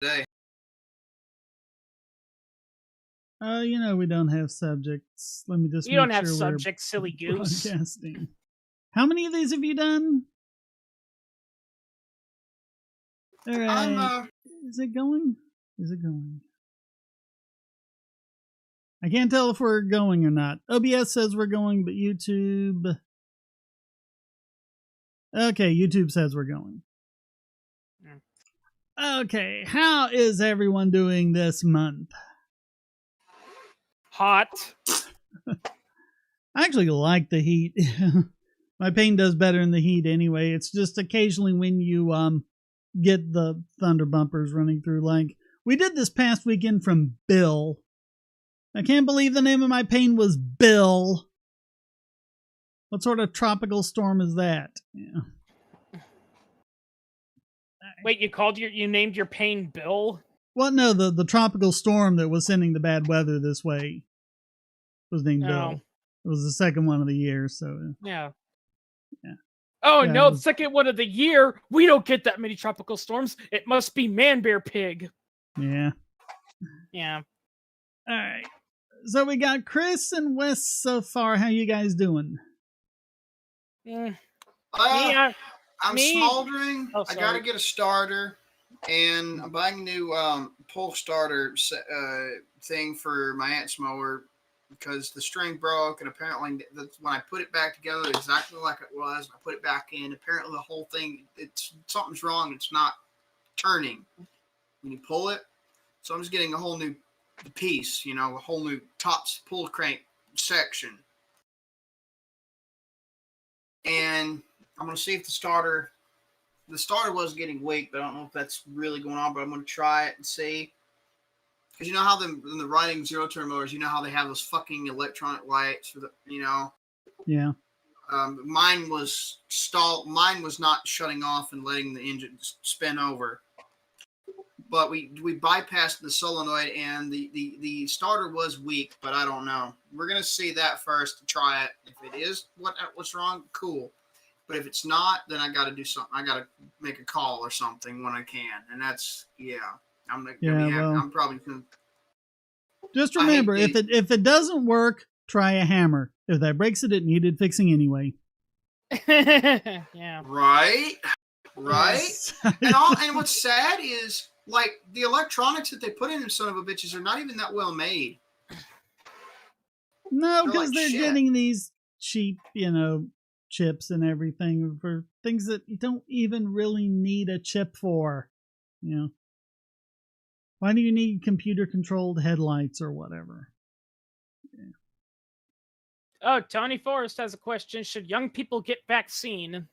today. We don't have subjects. Let me just You make don't have sure we're subjects, silly goose. broadcasting. How many of these have you done? All right. Is it going? Is it going? I can't tell if we're going or not. OBS says we're going, but YouTube... Okay, YouTube says we're going. Okay, how is everyone doing this month? Hot. I actually like the heat. My pain does better in the heat anyway. It's just occasionally when you get the thunder bumpers running through. Like we did this past weekend from Bill. I can't believe the name of my pain was Bill. What sort of tropical storm is that? Yeah. Wait, you named your pain Bill? Well, no, the tropical storm that was sending the bad weather this way was named Bill. It was the second one of the year, so yeah. Yeah. Oh Yeah, no, the second one of the year. We don't get that many tropical storms. It must be Man Bear Pig. Yeah. Yeah. All right. So we got Chris and Wes so far. How you guys doing? I'm smoldering. Oh, I gotta get a starter, and I'm buying a new pull starter thing for my ants mower because the string broke, and apparently when I put it back together exactly like it was, I put it back in. Apparently the whole thing, something's wrong. It's not turning when you pull it. So I'm just getting a whole new piece, a whole new top pull crank section, and I'm going to see if the starter was getting weak, but I don't know if that's really going on, but I'm going to try it and see. Because you know how in the riding zero-turn motors, you know how they have those fucking electronic lights for the, Yeah. Mine was stalled. Mine was not shutting off and letting the engine spin over. But we bypassed the solenoid, and the starter was weak, but I don't know. We're going to see that first to try it. If it is what's wrong, cool. But if it's not, then I got to do something. I got to make a call or something when I can, and that's I'm probably gonna. Just remember, if it doesn't work, try a hammer. If that breaks it, it needed fixing anyway. Yeah. Right. Yes. And what's sad is like the electronics that they put in them son of a bitches are not even that well made. No, because they're getting these cheap, chips and everything for things that you don't even really need a chip for. Why do you need computer controlled headlights or whatever? Yeah. Oh, Tony Forrest has a question. Should young people get vaccine?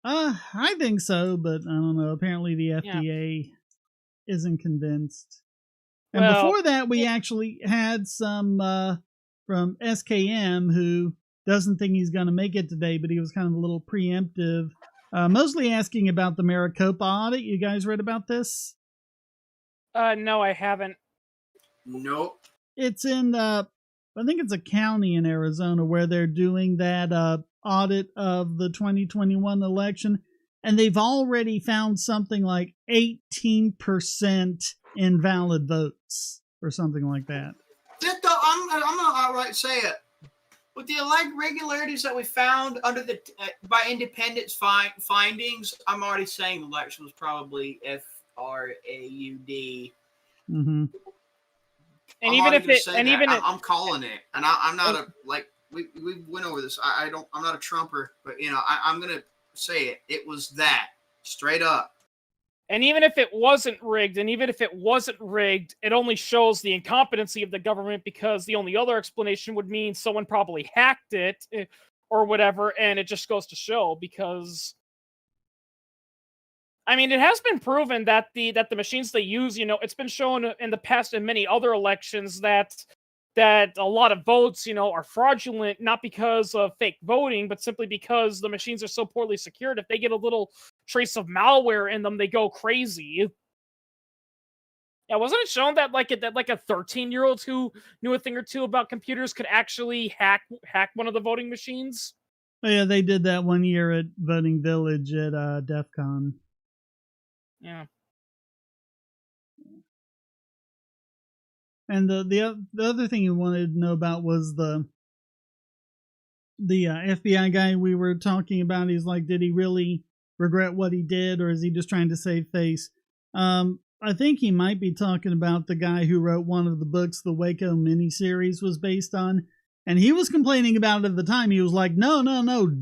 I think so, but I don't know. Apparently the FDA isn't convinced. And before that, we actually had some from SKM who doesn't think he's going to make it today, but he was kind of a little preemptive, mostly asking about the Maricopa audit. You guys read about this? No, I haven't. Nope. It's in, I think it's a county in Arizona where they're doing that audit of the 2021 election, and they've already found something like 18% invalid votes or something like that. I'm gonna outright say it. With the irregularities that we found under by independent findings, I'm already saying the election was probably FRAUD. Mm-hmm. And I'm calling it, and I'm not we went over this. I'm not a Trumper, but I'm gonna say it. It was that straight up. And even if it wasn't rigged, it only shows the incompetency of the government, because the only other explanation would mean someone probably hacked it or whatever, and it just goes to show, because I mean, it has been proven that the machines they use, it's been shown in the past in many other elections that a lot of votes, are fraudulent, not because of fake voting, but simply because the machines are so poorly secured. If they get a little trace of malware in them, they go crazy. Yeah, wasn't it shown that like a 13-year-old who knew a thing or two about computers could actually hack one of the voting machines? Oh, yeah, they did that one year at Voting Village at DEF CON. Yeah. And the other thing you wanted to know about was the FBI guy we were talking about. He's like, did he really regret what he did, or is he just trying to save face? I think he might be talking about the guy who wrote one of the books the Waco miniseries was based on. And he was complaining about it at the time. He was like, no,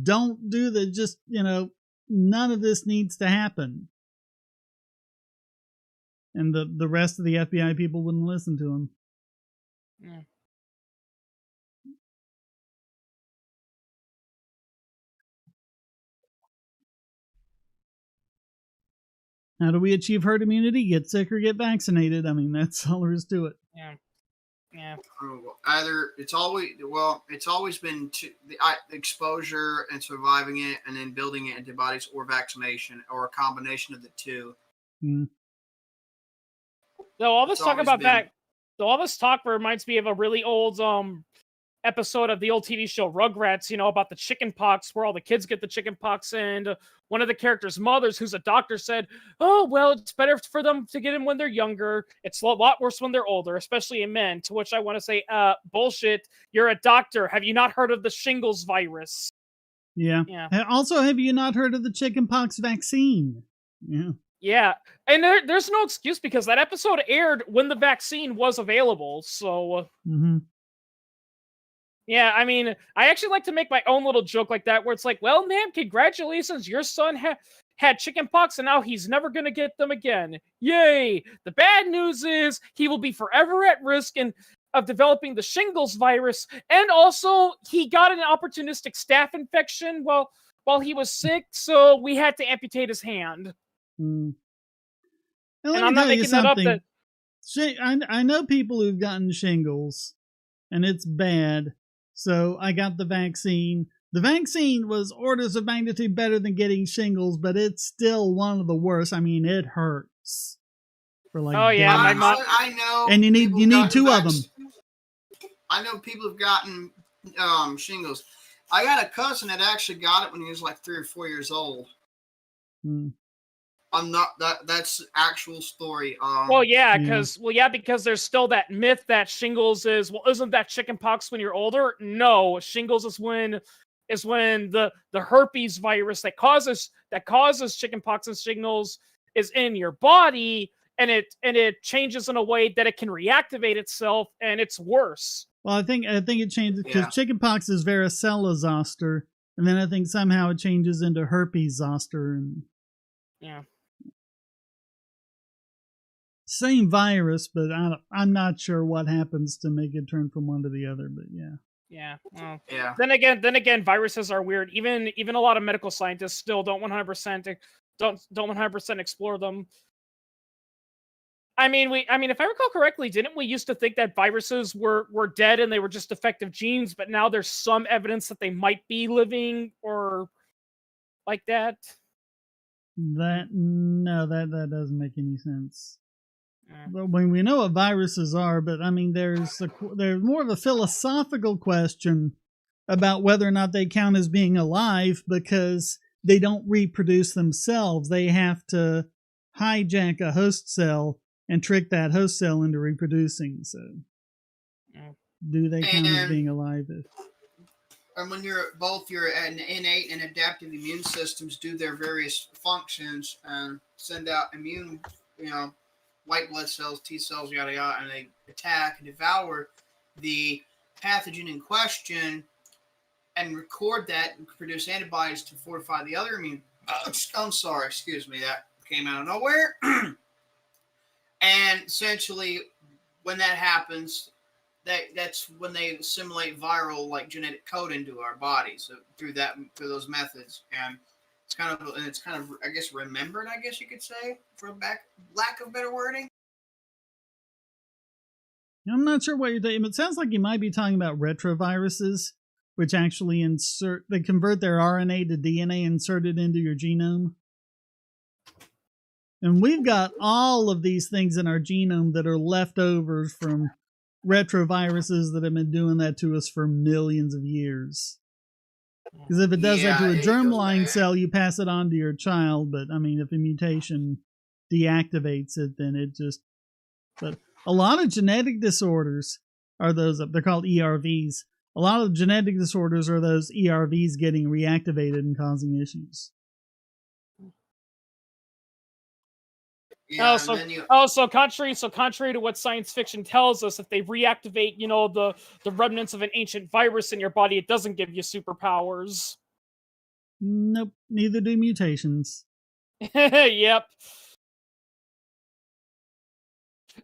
don't do that. Just, none of this needs to happen. And the rest of the FBI people wouldn't listen to him. Yeah. How do we achieve herd immunity? Get sick or get vaccinated. I mean, that's all there is to it. Yeah. Yeah. Either it's always been the exposure and surviving it, and then building antibodies, or vaccination, or a combination of the two. Mm. So all this talk reminds me of a really old episode of the old TV show Rugrats, about the chicken pox, where all the kids get the chicken pox, and one of the characters' mothers, who's a doctor, said, oh, well, it's better for them to get them when they're younger. It's a lot worse when they're older, especially in men. To which I want to say, bullshit. You're a doctor. Have you not heard of the shingles virus? Yeah. Also, have you not heard of the chickenpox vaccine? Yeah. Yeah. And there's no excuse, because that episode aired when the vaccine was available. So, mm-hmm. Yeah, I mean, I actually like to make my own little joke like that, where it's like, well, ma'am, congratulations, your son had chickenpox, and now he's never going to get them again. Yay! The bad news is he will be forever at risk of developing the shingles virus, and also he got an opportunistic staph infection while he was sick, so we had to amputate his hand. Mm. And I'm not making that up. I know people who've gotten shingles, and it's bad. So I got the vaccine. The vaccine was orders of magnitude better than getting shingles, but it's still one of the worst. I mean, it hurts. For like oh yeah, my mom. I know. And you need two of them. I know people have gotten shingles. I got a cousin that actually got it when he was like 3 or 4 years old. Hmm. I'm not that's actual story. Because there's still that myth that shingles isn't that chickenpox when you're older? No, shingles is when the herpes virus that causes chickenpox and shingles is in your body, and it changes in a way that it can reactivate itself, and it's worse. Well, I think it changes because chickenpox is varicella zoster, and then I think somehow it changes into herpes zoster, and yeah. Same virus, but I'm not sure what happens to make it turn from one to the other. But yeah. Yeah. Well, yeah. Then again, viruses are weird. Even a lot of medical scientists still don't 100% explore them. I mean, if I recall correctly, didn't we used to think that viruses were dead and they were just defective genes? But now there's some evidence that they might be living or like that. That doesn't make any sense. But when we know what viruses are, but I mean, there's more of a philosophical question about whether or not they count as being alive, because they don't reproduce themselves. They have to hijack a host cell and trick that host cell into reproducing. So, do they count as being alive? And when your innate and adaptive immune systems do their various functions and send out immune, white blood cells, T cells, yada yada, and they attack and devour the pathogen in question and record that and produce antibodies to fortify the other immune. I'm sorry, excuse me, that came out of nowhere. And essentially, when that happens, that's when they assimilate viral genetic code into our bodies through those methods, and it's kind of I guess remembered, I guess you could say, for lack of better wording. I'm not sure what you're thinking, but it sounds like you might be talking about retroviruses, which actually they convert their RNA to DNA, insert it into your genome. And we've got all of these things in our genome that are leftovers from retroviruses that have been doing that to us for millions of years. Because if it does that to a germline cell, you pass it on to your child. But I mean, if a mutation deactivates it, then it just. But a lot of genetic disorders are those, they're called ERVs. A lot of genetic disorders are those ERVs getting reactivated and causing issues. Yeah, so contrary to what science fiction tells us, if they reactivate, you know, the remnants of an ancient virus in your body, it doesn't give you superpowers. Nope, neither do mutations. Yep.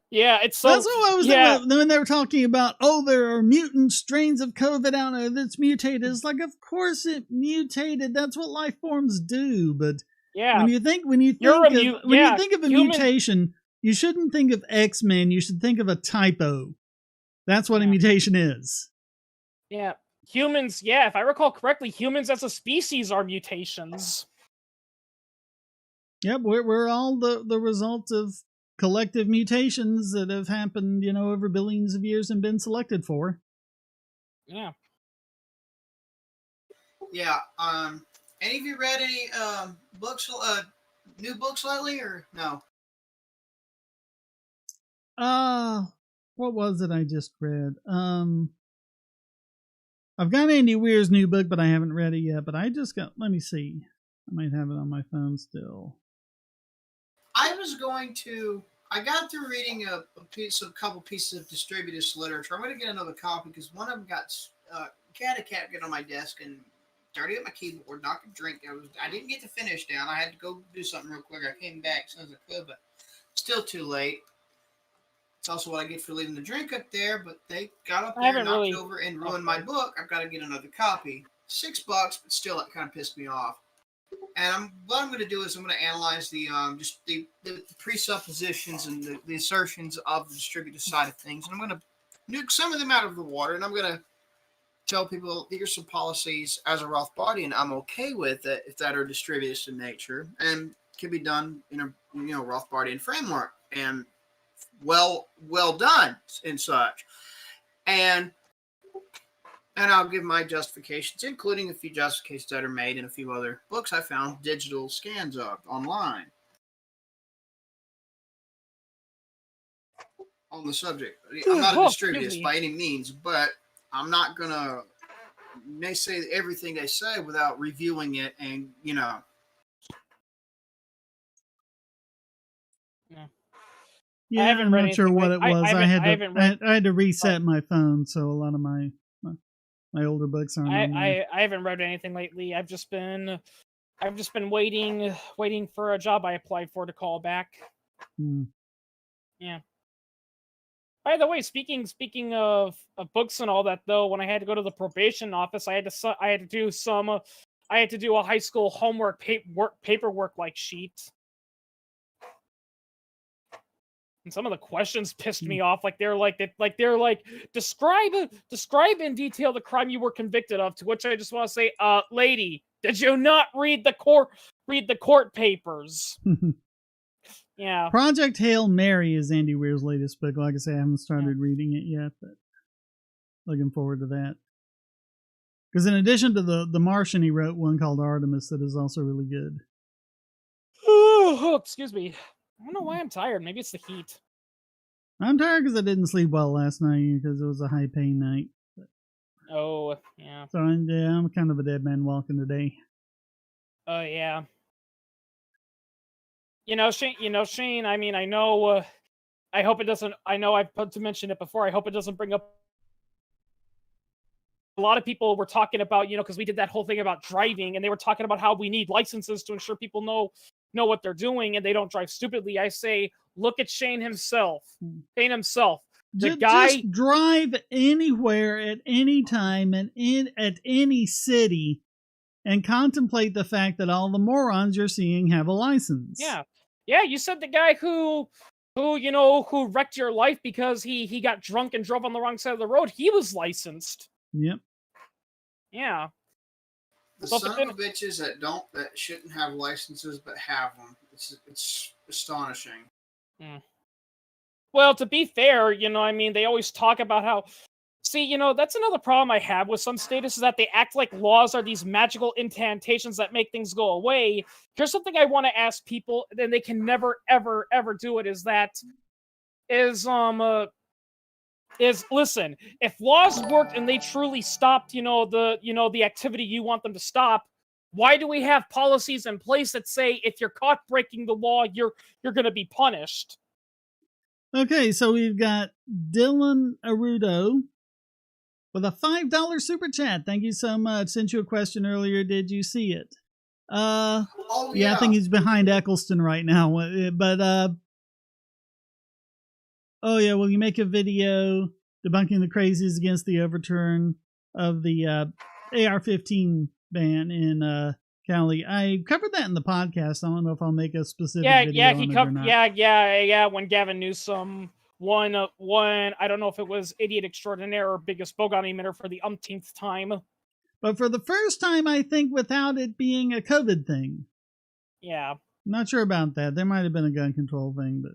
Yeah, it's so. That's what I was thinking about when they were talking about, oh, there are mutant strains of COVID out there that's mutated. It's like, of course it mutated. That's what life forms do. But yeah, when you think of a mutation, you shouldn't think of X-Men. You should think of a typo. That's what a mutation is. Yeah, humans. Yeah, if I recall correctly, humans as a species are mutations. Yep, we're all the result of collective mutations that have happened, you know, over billions of years and been selected for. Yeah. Yeah. Any of you read any books, new books lately, or no? What was it I just read? I've got Andy Weir's new book, but I haven't read it yet. But I just got. Let me see. I might have it on my phone still. I got through reading a couple pieces of distributed literature. I'm going to get another copy because one of them got cat get on my desk and dirty up my keyboard, knocked a drink. I didn't get to finish down. I had to go do something real quick. I came back as soon as I could, but still too late. It's also what I get for leaving the drink up there, but they got up there, knocked it over, and ruined my book. I've got to get another copy. $6, but still that kind of pissed me off. And what I'm going to do is I'm going to analyze the presuppositions and the assertions of the distributed side of things. And I'm going to nuke some of them out of the water. And I'm going to tell people, here's some policies as a Rothbardian I'm okay with it if that are distributed in nature and can be done in a Rothbardian framework and well done and such. And I'll give my justifications, including a few justifications that are made in a few other books I found digital scans of online on the subject. I'm not a distributivist by any means, but I'm not going to say everything they say without reviewing it and, you know. Yeah, I'm not sure what it was. I had to reset my phone, so a lot of my older books aren't. I haven't read anything lately. I've just been waiting for a job I applied for to call back. Yeah. By the way, speaking of books and all that, though, when I had to go to the probation office, I had to do a high school homework paperwork like sheet. And some of the questions pissed me off. They're like, describe in detail the crime you were convicted of. To which I just want to say, lady, did you not read the court papers? Yeah. Project Hail Mary is Andy Weir's latest book. Like I say, I haven't started reading it yet, but looking forward to that. Because in addition to the Martian, he wrote one called Artemis that is also really good. Oh, excuse me. I don't know why I'm tired. Maybe it's the heat. I'm tired because I didn't sleep well last night because it was a high pain night. Oh, yeah. So I'm kind of a dead man walking today. Oh, yeah. Shane, I mean, I know, I hope it doesn't, I know I've put to mention it before, I hope it doesn't bring up, a lot of people were talking about, because we did that whole thing about driving, and they were talking about how we need licenses to ensure people know what they're doing and they don't drive stupidly. I say, look at Shane himself. The guy just drive anywhere at any time and at any city and contemplate the fact that all the morons you're seeing have a license. Yeah, you said the guy who wrecked your life because he got drunk and drove on the wrong side of the road, he was licensed. Yep. Yeah. The son of bitches that shouldn't have licenses but have them. It's astonishing. Well, to be fair, they always talk about how. See, that's another problem I have with some states is that they act like laws are these magical incantations that make things go away. Here's something I want to ask people, and they can never, ever, ever do it, is that is listen, if laws worked and they truly stopped, the activity you want them to stop, why do we have policies in place that say if you're caught breaking the law, you're going to be punished? Okay, so we've got Dylan Arudo with a $5 super chat. Thank you so much. Sent you a question earlier. Did you see it? Yeah, I think he's behind Eccleston right now. But oh yeah, will you make a video debunking the crazies against the overturn of the AR-15 ban in Cali? I covered that in the podcast. I don't know if I'll make a specific video on it or not. Yeah. When Gavin Newsom won, I don't know if it was Idiot Extraordinaire or Biggest Bogon Emitter for the umpteenth time. But for the first time, I think without it being a COVID thing. Yeah. I'm not sure about that. There might have been a gun control thing, but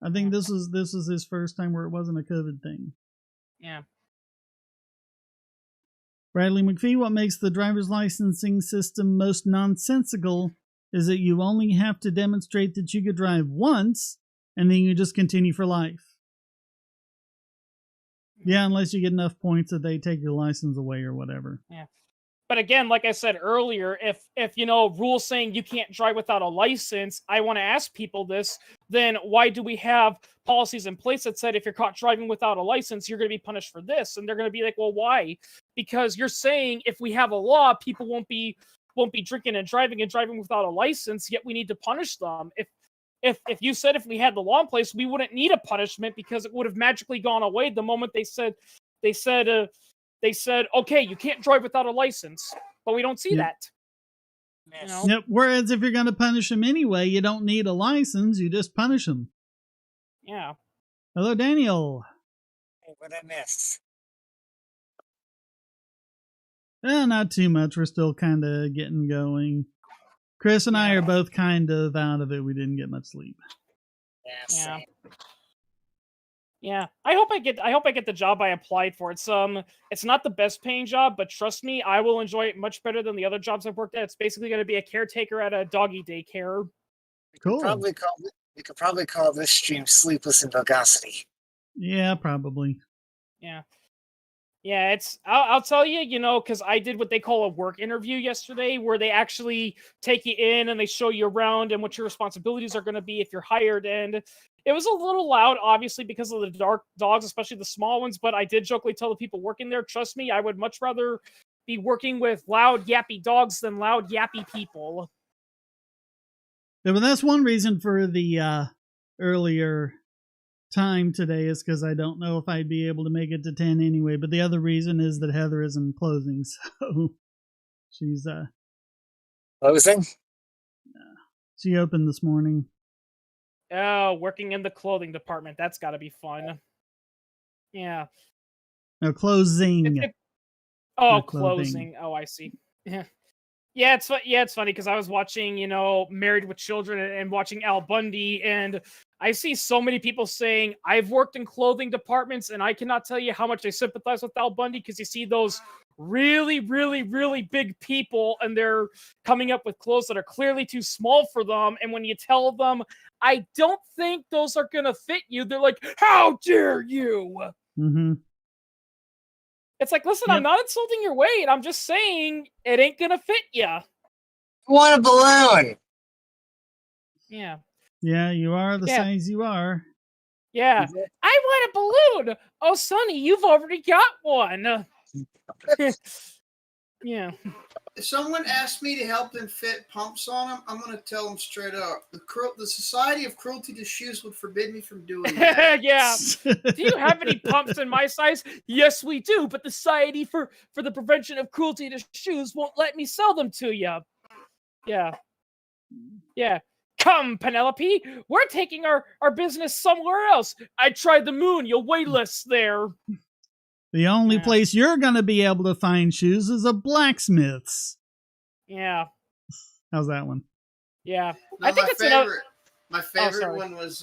I think this is his first time where it wasn't a COVID thing. Yeah. Bradley McPhee, what makes the driver's licensing system most nonsensical is that you only have to demonstrate that you could drive once, and then you just continue for life. Yeah, unless you get enough points that they take your license away or whatever. Yeah. But again, like I said earlier, if rules saying you can't drive without a license, I want to ask people this, then why do we have policies in place that said if you're caught driving without a license, you're going to be punished for this? And they're going to be like, well, why? Because you're saying if we have a law, people won't be drinking and driving without a license, yet we need to punish them. If you said if we had the law in place, we wouldn't need a punishment because it would have magically gone away the moment they said, okay, you can't drive without a license, but we don't see that. Yep. Whereas if you're going to punish them anyway, you don't need a license. You just punish them. Yeah. Hello, Daniel. Hey, what'd I miss? Not too much. We're still kind of getting going. Chris and I are both kind of out of it. We didn't get much sleep. Yeah. Yeah, I hope I get the job I applied for. It's not the best paying job, but trust me, I will enjoy it much better than the other jobs I've worked at. It's basically going to be a caretaker at a doggy daycare. Cool. We could probably call this stream "Sleepless in Bogosity." Yeah, probably. Yeah, I'll tell you, because I did what they call a work interview yesterday, where they actually take you in and they show you around and what your responsibilities are going to be if you're hired. And it was a little loud, obviously, because of the dark dogs, especially the small ones. But I did jokingly tell the people working there, trust me, I would much rather be working with loud, yappy dogs than loud, yappy people. Yeah, but that's one reason for the earlier time today is because I don't know if I'd be able to make it to 10 anyway. But the other reason is that Heather isn't closing, so she's Closing? She opened this morning. Oh, working in the clothing department. That's got to be fun. Yeah. No, closing. Closing. Oh, I see. Yeah. Yeah, it's funny because I was watching, Married with Children and watching Al Bundy, and I see so many people saying, I've worked in clothing departments, and I cannot tell you how much I sympathize with Al Bundy, because you see those really, really, really big people, and they're coming up with clothes that are clearly too small for them, and when you tell them, I don't think those are going to fit you, they're like, how dare you? Mm-hmm. It's like, listen, yep. I'm not insulting your weight. I'm just saying it ain't going to fit you. I want a balloon. Yeah. Yeah, you are the size you are. Yeah. I want a balloon. Oh, Sonny, you've already got one. Yeah. If someone asks me to help them fit pumps on them, I'm going to tell them straight up. The Society of Cruelty to Shoes would forbid me from doing that. Yeah. Do you have any pumps in my size? Yes, we do, but the Society for the Prevention of Cruelty to Shoes won't let me sell them to you. Yeah. Yeah. Come, Penelope. We're taking our business somewhere else. I tried the moon. You'll waitlist there. The only place you're going to be able to find shoes is a blacksmith's. Yeah. How's that one? Yeah. No, I think my favorite one was,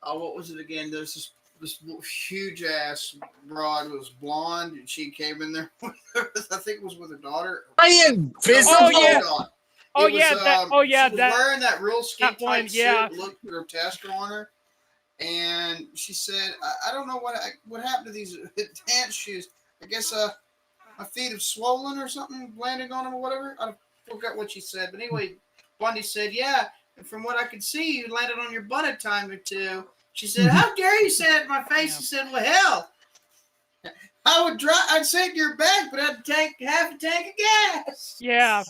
what was it again? There's this huge ass broad who was blonde, and she came in there with I think it was with her daughter. Oh yeah, she was wearing that real skin tight suit, looked grotesque on her. and she said, I don't know what happened to these dance shoes. I guess my feet have swollen or something, landing on them or whatever. I forgot what she said. But anyway, Bundy said, yeah, and from what I could see, you landed on your butt a time or two. She said, how dare you say it in my face? Yeah. He said, well, hell, I'd say it to your back, but I'd take half a tank of gas. Yeah.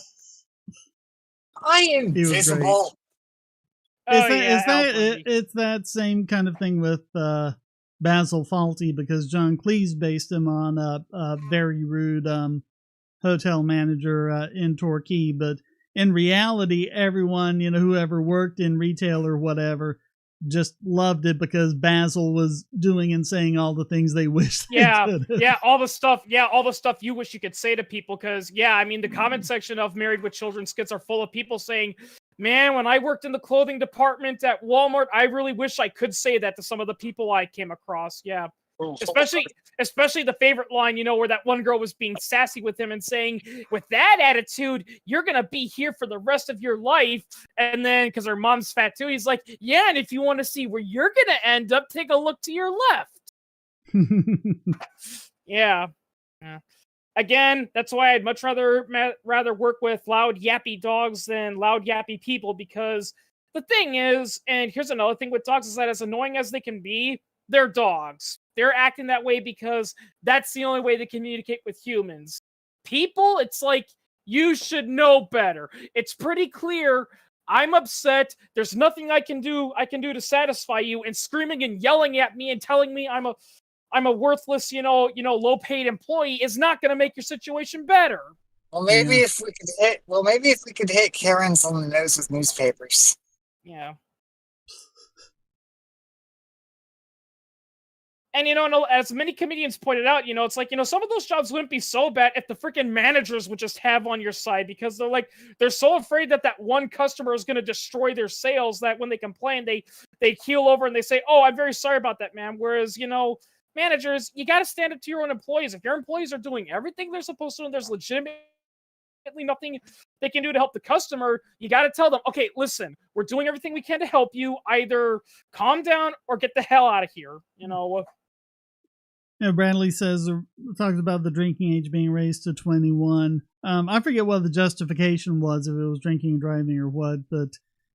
I am He was visible. Oh, yeah. Al Bundy. It's that same kind of thing with Basil Fawlty, because John Cleese based him on a very rude hotel manager in Torquay, but in reality, everyone, whoever worked in retail or whatever, just loved it because Basil was doing and saying all the things they wished they could. all the stuff you wish you could say to people, because I mean, the comment section of Married with Children skits are full of people saying, man, when I worked in the clothing department at Walmart, I really wish I could say that to some of the people I came across. Yeah. Especially the favorite line, where that one girl was being sassy with him and saying, with that attitude, you're going to be here for the rest of your life. And then, because her mom's fat too, he's like, yeah, and if you want to see where you're going to end up, take a look to your left. Yeah. Again, that's why I'd much rather work with loud, yappy dogs than loud, yappy people, because the thing is, and here's another thing with dogs, is that as annoying as they can be, they're dogs. They're acting that way because that's the only way they communicate with humans. People, it's like, you should know better. It's pretty clear. I'm upset. There's nothing I can do to satisfy you, and screaming and yelling at me and telling me I'm a worthless, low-paid employee is not going to make your situation better. Well, maybe if we could hit Karens on the nose with newspapers. Yeah. And, as many comedians pointed out, it's like, some of those jobs wouldn't be so bad if the freaking managers would just have on your side, because they're so afraid that one customer is going to destroy their sales that when they complain, they keel over and they say, oh, I'm very sorry about that, ma'am. Whereas, managers, you got to stand up to your own employees. If your employees are doing everything they're supposed to and there's legitimately nothing they can do to help the customer, you got to tell them, okay, listen, we're doing everything we can to help you. Either calm down or get the hell out of here. Bradley talks about the drinking age being raised to 21. I forget what the justification was, if it was drinking and driving or what, but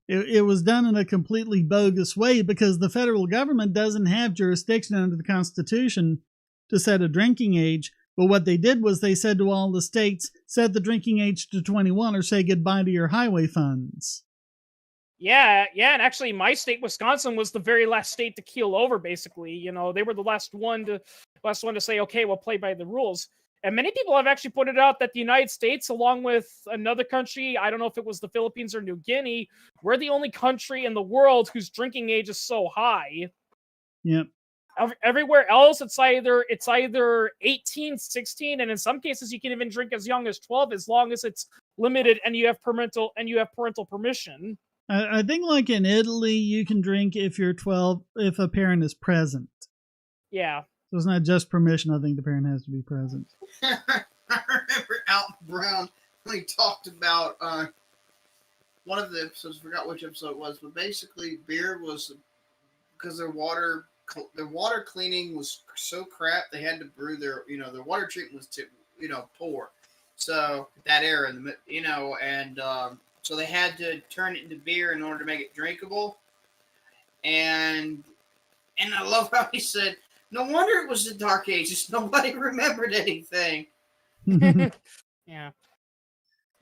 it was done in a completely bogus way, because the federal government doesn't have jurisdiction under the Constitution to set a drinking age. But what they did was they said to all the states, set the drinking age to 21 or say goodbye to your highway funds. Yeah, and actually my state, Wisconsin, was the very last state to keel over, basically. They were the last one to say, okay, we'll play by the rules. And many people have actually pointed out that the United States, along with another country, I don't know if it was the Philippines or New Guinea, we're the only country in the world whose drinking age is so high. Yep. Everywhere else, it's either 18, 16, and in some cases you can even drink as young as 12, as long as it's limited and you have parental permission. I think, like in Italy, you can drink if you're 12 if a parent is present. Yeah. So it's not just permission. I think the parent has to be present. I remember Alton Brown when he talked about one of the episodes. I forgot which episode it was, but basically beer was, because their water cleaning was so crap, they had to brew their water treatment was too poor. So that era, and so they had to turn it into beer in order to make it drinkable. And I love how he said, no wonder it was the Dark Ages. Nobody remembered anything. Yeah.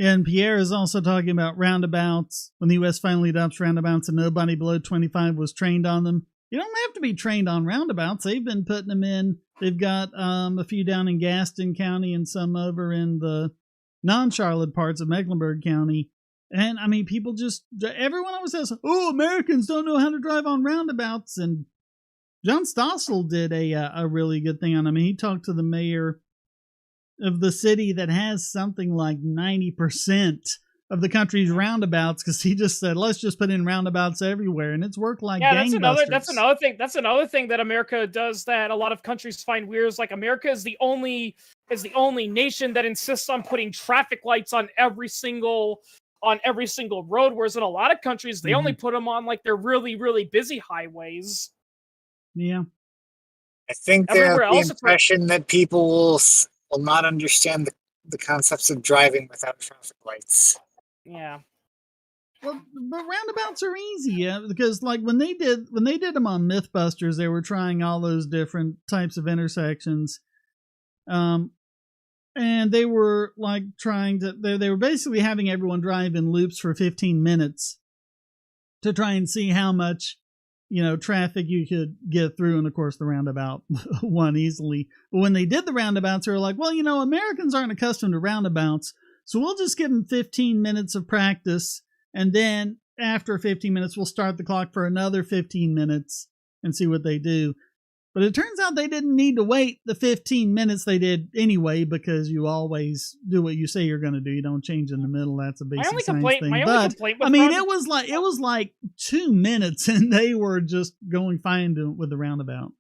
And Pierre is also talking about roundabouts. When the U.S. finally adopts roundabouts and nobody below 25 was trained on them. You don't have to be trained on roundabouts. They've been putting them in. They've got a few down in Gaston County and some over in the non-Charlotte parts of Mecklenburg County. And, I mean, everyone always says, oh, Americans don't know how to drive on roundabouts. And John Stossel did a really good thing on him. He talked to the mayor of the city that has something like 90% of the country's roundabouts, because he just said, let's just put in roundabouts everywhere, and it's worked like gangbusters. That's another thing that America does that a lot of countries find weird. Is like America is the only nation that insists on putting traffic lights on every single road, whereas in a lot of countries they only put them on like their really, really busy highways. Yeah. I think they have Everywhere the else, it's like, impression that people will not understand the concepts of driving without traffic lights. yeah. Well, but roundabouts are easy because, like, when they did them on MythBusters, they were trying all those different types of intersections, and they were like trying to. They were basically having everyone drive in loops for 15 minutes to try and see how much, traffic you could get through. And of course, the roundabout won easily. But when they did the roundabouts, they were like, well, Americans aren't accustomed to roundabouts, so we'll just give them 15 minutes of practice. And then after 15 minutes, we'll start the clock for another 15 minutes and see what they do. But it turns out they didn't need to wait the 15 minutes. They did anyway, because you always do what you say you're going to do. You don't change in the middle. That's a basic science thing. My only But complaint with it was like 2 minutes, and they were just going fine with the roundabout.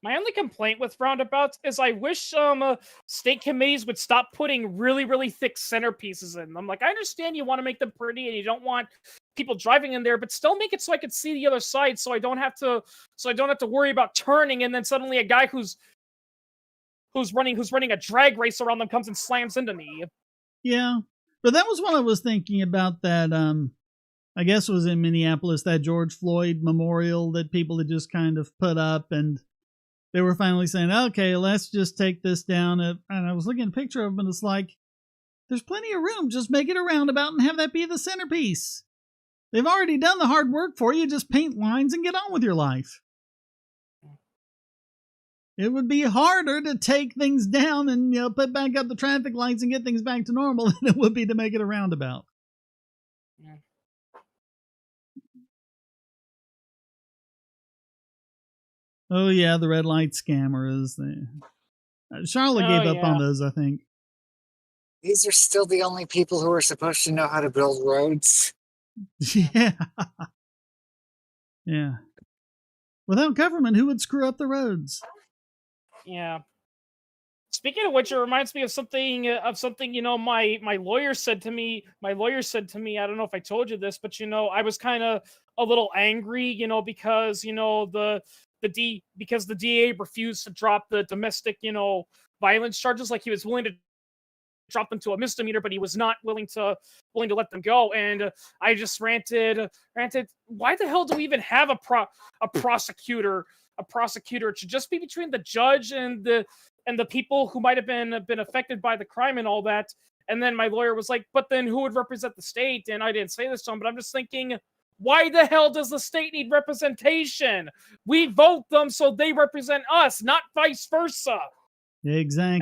My only complaint with roundabouts is I wish state committees would stop putting really, really thick centerpieces in them. Like, I understand you want to make them pretty and you don't want people driving in there, but still make it so I can see the other side, so I don't have to worry about turning, and then suddenly a guy who's running a drag race around them comes and slams into me. Yeah. But that was what I was thinking about, that I guess it was in Minneapolis, that George Floyd memorial that people had just kind of put up, and they were finally saying, okay, let's just take this down. And I was looking at a picture of them, and it's like, there's plenty of room. Just make it a roundabout and have that be the centerpiece. They've already done the hard work for you. Just paint lines and get on with your life. It would be harder to take things down and put back up the traffic lights and get things back to normal than it would be to make it a roundabout. Yeah. Oh, yeah, the red light scammers. Charlotte gave up on those, I think. These are still the only people who are supposed to know how to build roads. Yeah. Yeah. Without government, who would screw up the roads? Yeah. Speaking of which, it reminds me of something. My lawyer said to me. I don't know if I told you this, but I was kind of a little angry, because because the DA refused to drop the domestic, violence charges. Like, he was willing to drop them to a misdemeanor, but he was not willing to let them go. And I just ranted. Why the hell do we even have a prosecutor? A prosecutor, it should just be between the judge and the people who might have been affected by the crime and all that. And then my lawyer was like, but then who would represent the state? And I didn't say this to him, but I'm just thinking, why the hell does the state need representation? We vote them so they represent us, not vice versa. Exactly.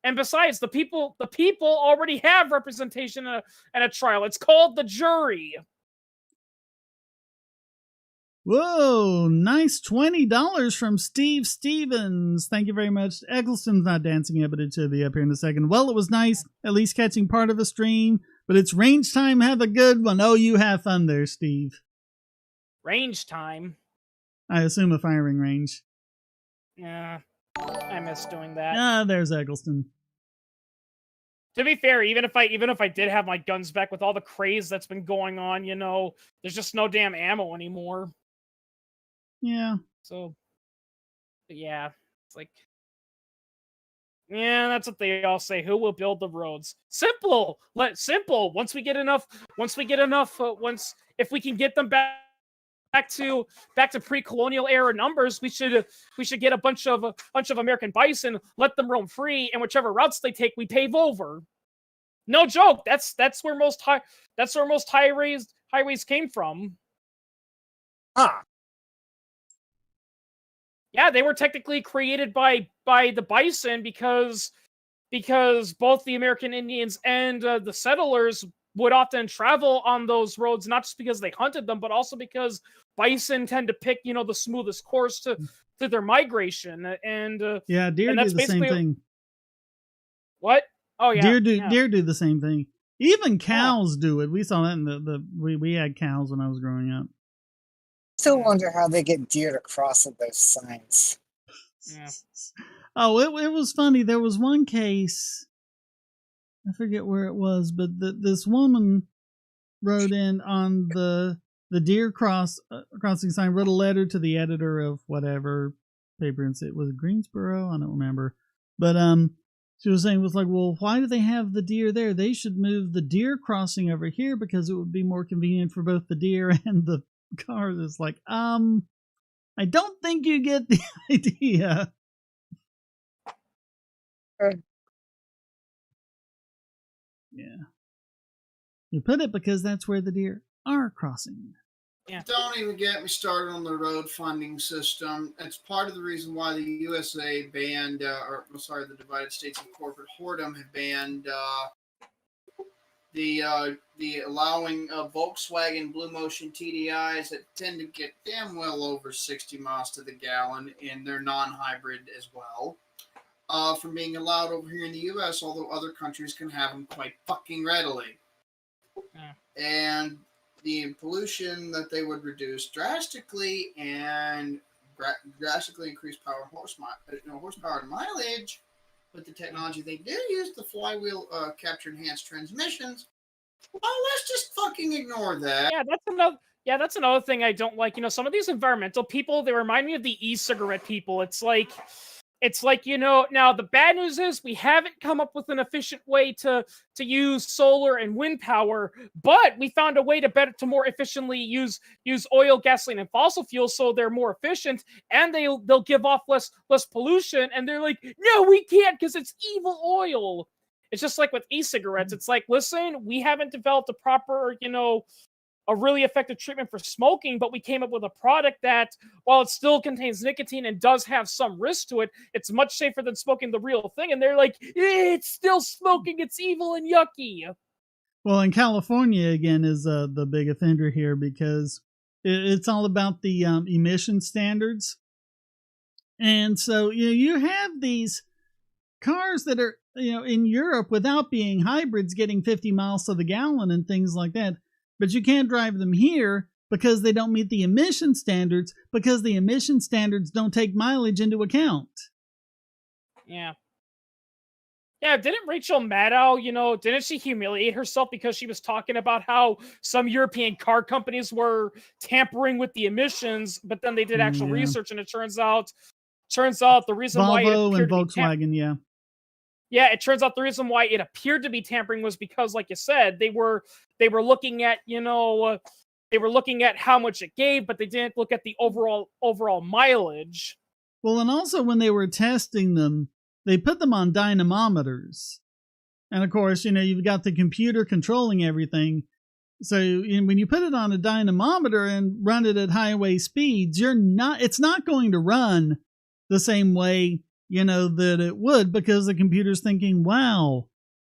And besides, the people already have representation in a trial. It's called the jury. Whoa, nice $20 from Steve Stevens. Thank you very much. Eggleston's not dancing yet, but it should be up here in a second. Well, it was nice at least catching part of a stream, but it's range time. Have a good one. Oh, you have fun there, Steve. Range time? I assume a firing range. Yeah, I miss doing that. There's Eggleston. To be fair, even if I did have my guns back, with all the craze that's been going on, there's just no damn ammo anymore. Yeah. So, yeah, it's like, yeah, that's what they all say. Who will build the roads? Simple. Simple. Once if we can get them back to pre-colonial era numbers, we should get a bunch of American bison, let them roam free, and whichever routes they take, we pave over. No joke. That's where most highways came from. Huh. Yeah, they were technically created by the bison because both the American Indians and the settlers would often travel on those roads, not just because they hunted them, but also because bison tend to pick, the smoothest course to their migration. And yeah, deer and do the same thing. What? Oh yeah, deer do the same thing. Even cows do it. We saw that in we had cows when I was growing up. Still wonder how they get deer to cross at those signs. Yeah. Oh, it was funny. There was one case, I forget where it was, but this woman rode in on the the deer crossing sign, wrote a letter to the editor of whatever paper, and it was Greensboro, I don't remember, but she was saying, was like, well, why do they have the deer there? They should move the deer crossing over here because it would be more convenient for both the deer and the cars. It's like, I don't think you get the idea. Yeah. You put it because that's where the deer are crossing. Yeah. Don't even get me started on the road funding system. It's part of the reason why the USA banned, the Divided States of Corporate Whoredom have banned the allowing Volkswagen Blue Motion TDIs that tend to get damn well over 60 miles to the gallon, and they're non-hybrid as well, from being allowed over here in the US, although other countries can have them quite fucking readily. Yeah. And the pollution that they would reduce drastically and drastically increase horsepower and mileage with the technology they do use, the flywheel capture enhanced transmissions. Well, let's just fucking ignore that. Yeah, that's another thing I don't like. Some of these environmental people, they remind me of the e-cigarette people. It's like, now the bad news is we haven't come up with an efficient way to use solar and wind power, but we found a way to more efficiently use oil, gasoline, and fossil fuels, so they're more efficient and they'll give off less pollution. And they're like, no, we can't because it's evil oil. It's just like with e-cigarettes. It's like, listen, we haven't developed a proper, a really effective treatment for smoking, but we came up with a product that, while it still contains nicotine and does have some risk to it, it's much safer than smoking the real thing. And they're like, it's still smoking, it's evil and yucky. Well, in California, again, is the big offender here because it's all about the emission standards. And so, you have these cars that are, in Europe without being hybrids getting 50 miles to the gallon and things like that. But you can't drive them here because they don't meet the emission standards, because the emission standards don't take mileage into account. Yeah. Yeah, didn't Rachel Maddow, didn't she humiliate herself because she was talking about how some European car companies were tampering with the emissions, but then they did actual research, and it turns out the reason Volvo why it appeared and Volkswagen, Yeah, it turns out the reason why it appeared to be tampering was because, like you said, they were looking at, they were looking at how much it gave, but they didn't look at the overall mileage. Well, and also when they were testing them, they put them on dynamometers. And of course, you've got the computer controlling everything. So when you put it on a dynamometer and run it at highway speeds, it's not going to run the same way that it would, because the computer's thinking, wow,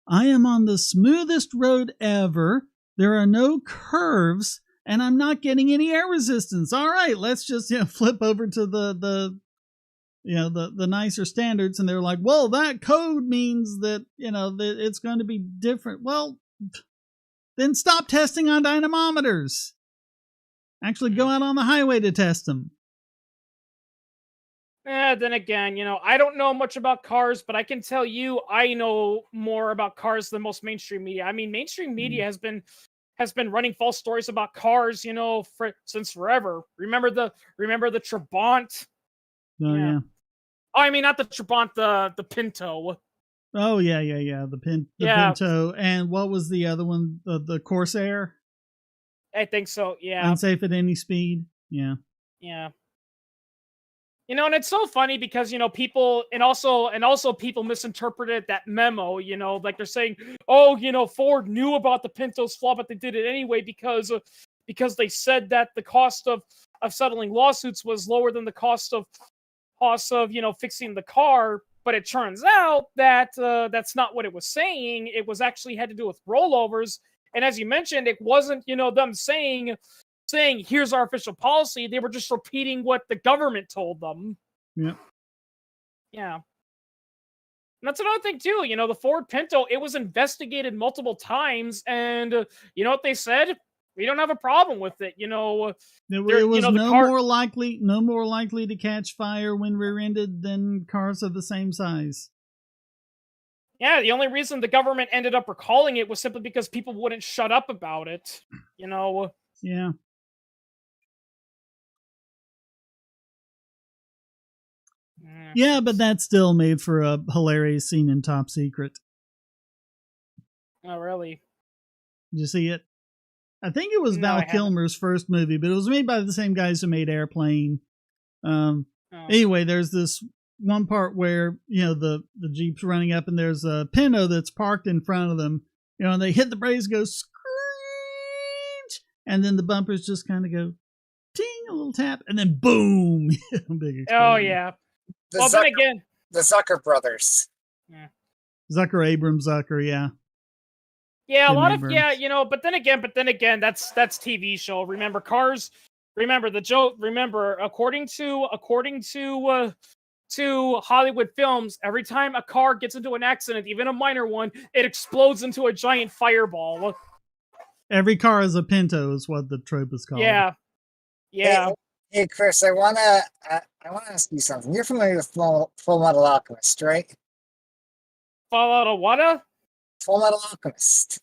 I am on the smoothest road ever. There are no curves and I'm not getting any air resistance. All right, let's just flip over to the nicer standards. And they're like, well, that code means that, that it's going to be different. Well, then stop testing on dynamometers. Actually go out on the highway to test them. Then again, I don't know much about cars, but I can tell you I know more about cars than most mainstream media. I mean, mainstream media has been running false stories about cars, since forever. Remember the Trabant? Oh, yeah. Oh, I mean, not the Trabant, the Pinto. Oh, yeah. The Pinto. And what was the other one? The Corsair? I think so, yeah. Unsafe at any speed? Yeah. Yeah. And it's so funny because, people, and also people misinterpreted that memo, like they're saying, oh, Ford knew about the Pinto's flaw, but they did it anyway because they said that the cost of settling lawsuits was lower than the cost of fixing the car. But it turns out that that's not what it was saying. It was actually had to do with rollovers. And as you mentioned, it wasn't, them saying, here's our official policy. They were just repeating what the government told them. Yep. Yeah. And that's another thing too. The Ford Pinto, it was investigated multiple times, and you know what they said? We don't have a problem with it. It was more likely to catch fire when rear-ended than cars of the same size. Yeah, the only reason the government ended up recalling it was simply because people wouldn't shut up about it. Yeah. Yeah, but that still made for a hilarious scene in Top Secret. Oh, really? Did you see it? I think it was No, Val I haven't. Kilmer's first movie, but it was made by the same guys who made Airplane. Oh. Anyway, there's this one part where, the Jeep's running up and there's a Pinto that's parked in front of them. And they hit the brakes, go screech, and then the bumpers just kind of go ting, a little tap, and then boom. Big explosion. Oh, yeah. Then again. The Zucker brothers. Yeah. Abram Zucker, yeah. Yeah, Jim a lot Abrams. of, but then again, that's TV show. Remember, cars, remember the joke, remember, according to Hollywood films, every time a car gets into an accident, even a minor one, it explodes into a giant fireball. Every car is a Pinto is what the trope is called. Yeah. Hey Chris, I wanna ask you something. You're familiar with Full Metal Alchemist, right? Fallout of what? Full Metal Alchemist.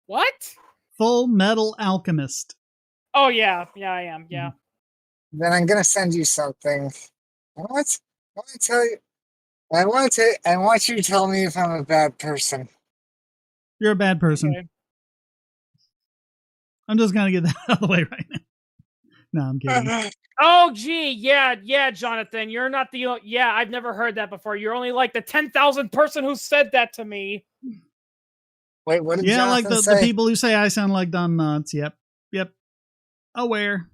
What? Full Metal Alchemist. Oh yeah, I am. Yeah. Then I'm gonna send you something. I want to tell you. I want you to tell me if I'm a bad person. You're a bad person. Okay. I'm just gonna get that out of the way right now. No, I'm kidding. Oh gee, yeah, Jonathan, you're not the I've never heard that before. You're only like the 10,000th person who said that to me. Wait, what did Yeah, Jonathan like say? the people who say I sound like Don Knotts. Yep. Aware.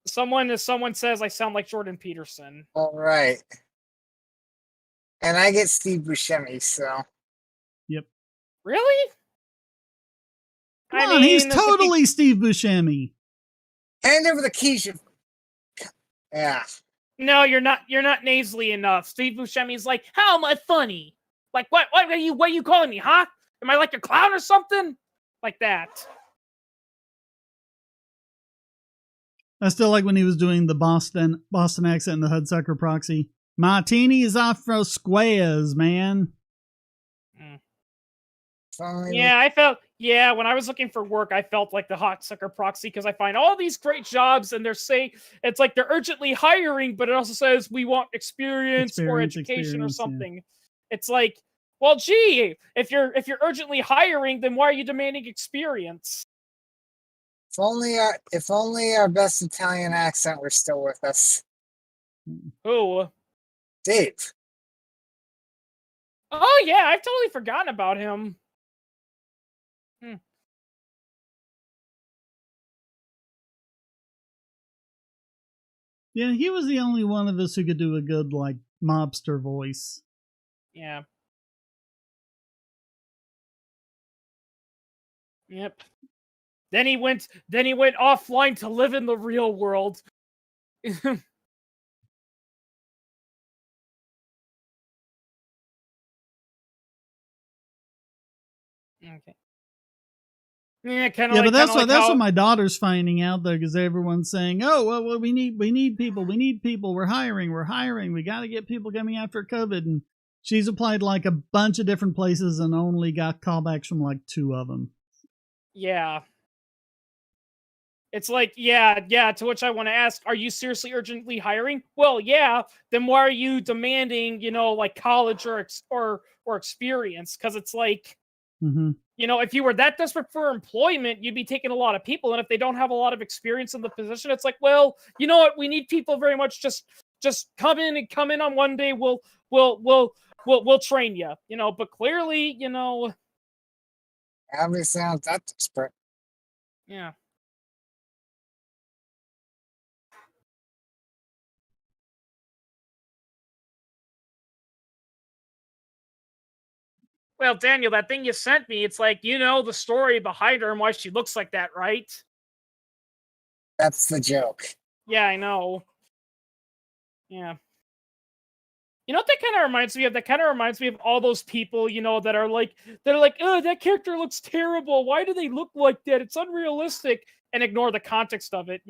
Someone says I sound like Jordan Peterson. All right. And I get Steve Buscemi, so. Yep. Really? Come on, he's totally Steve Buscemi. Hand over the keys. Yeah. No, you're not nasally enough. Steve Buscemi's like, how am I funny? Like, what are you calling me, huh? Am I like a clown or something? Like that. I still like when he was doing the Boston accent in the Hudsucker Proxy. Martinis are for squares, man. Yeah, when I was looking for work, I felt like the Hudsucker Proxy because I find all these great jobs and it's like they're urgently hiring, but it also says we want experience or education or something. Yeah. It's like, well, gee, if you're urgently hiring, then why are you demanding experience? If only our best Italian accent were still with us. Who? Dave. Oh yeah, I've totally forgotten about him. Yeah, he was the only one of us who could do a good, like, mobster voice. Yeah. Yep. Then he went offline to live in the real world. Okay. Yeah, but that's what my daughter's finding out though, because everyone's saying, "Oh, well, we need people, we're hiring, we got to get people coming after COVID." And she's applied like a bunch of different places and only got callbacks from like 2 of them. Yeah. It's like, yeah. To which I want to ask, are you seriously urgently hiring? Well, yeah. Then why are you demanding, like college or experience? Because it's like. Mm-hmm. If you were that desperate for employment, you'd be taking a lot of people. And if they don't have a lot of experience in the position, it's like, well, you know what? We need people very much. Just come in on one day. We'll train you. But clearly, Obviously, not that desperate. Yeah. Well, Daniel, that thing you sent me, it's like, the story behind her and why she looks like that, right? That's the joke. Yeah, I know. Yeah. You know what that kind of reminds me of? That kind of reminds me of all those people, that are like, oh, that character looks terrible. Why do they look like that? It's unrealistic. And ignore the context of it,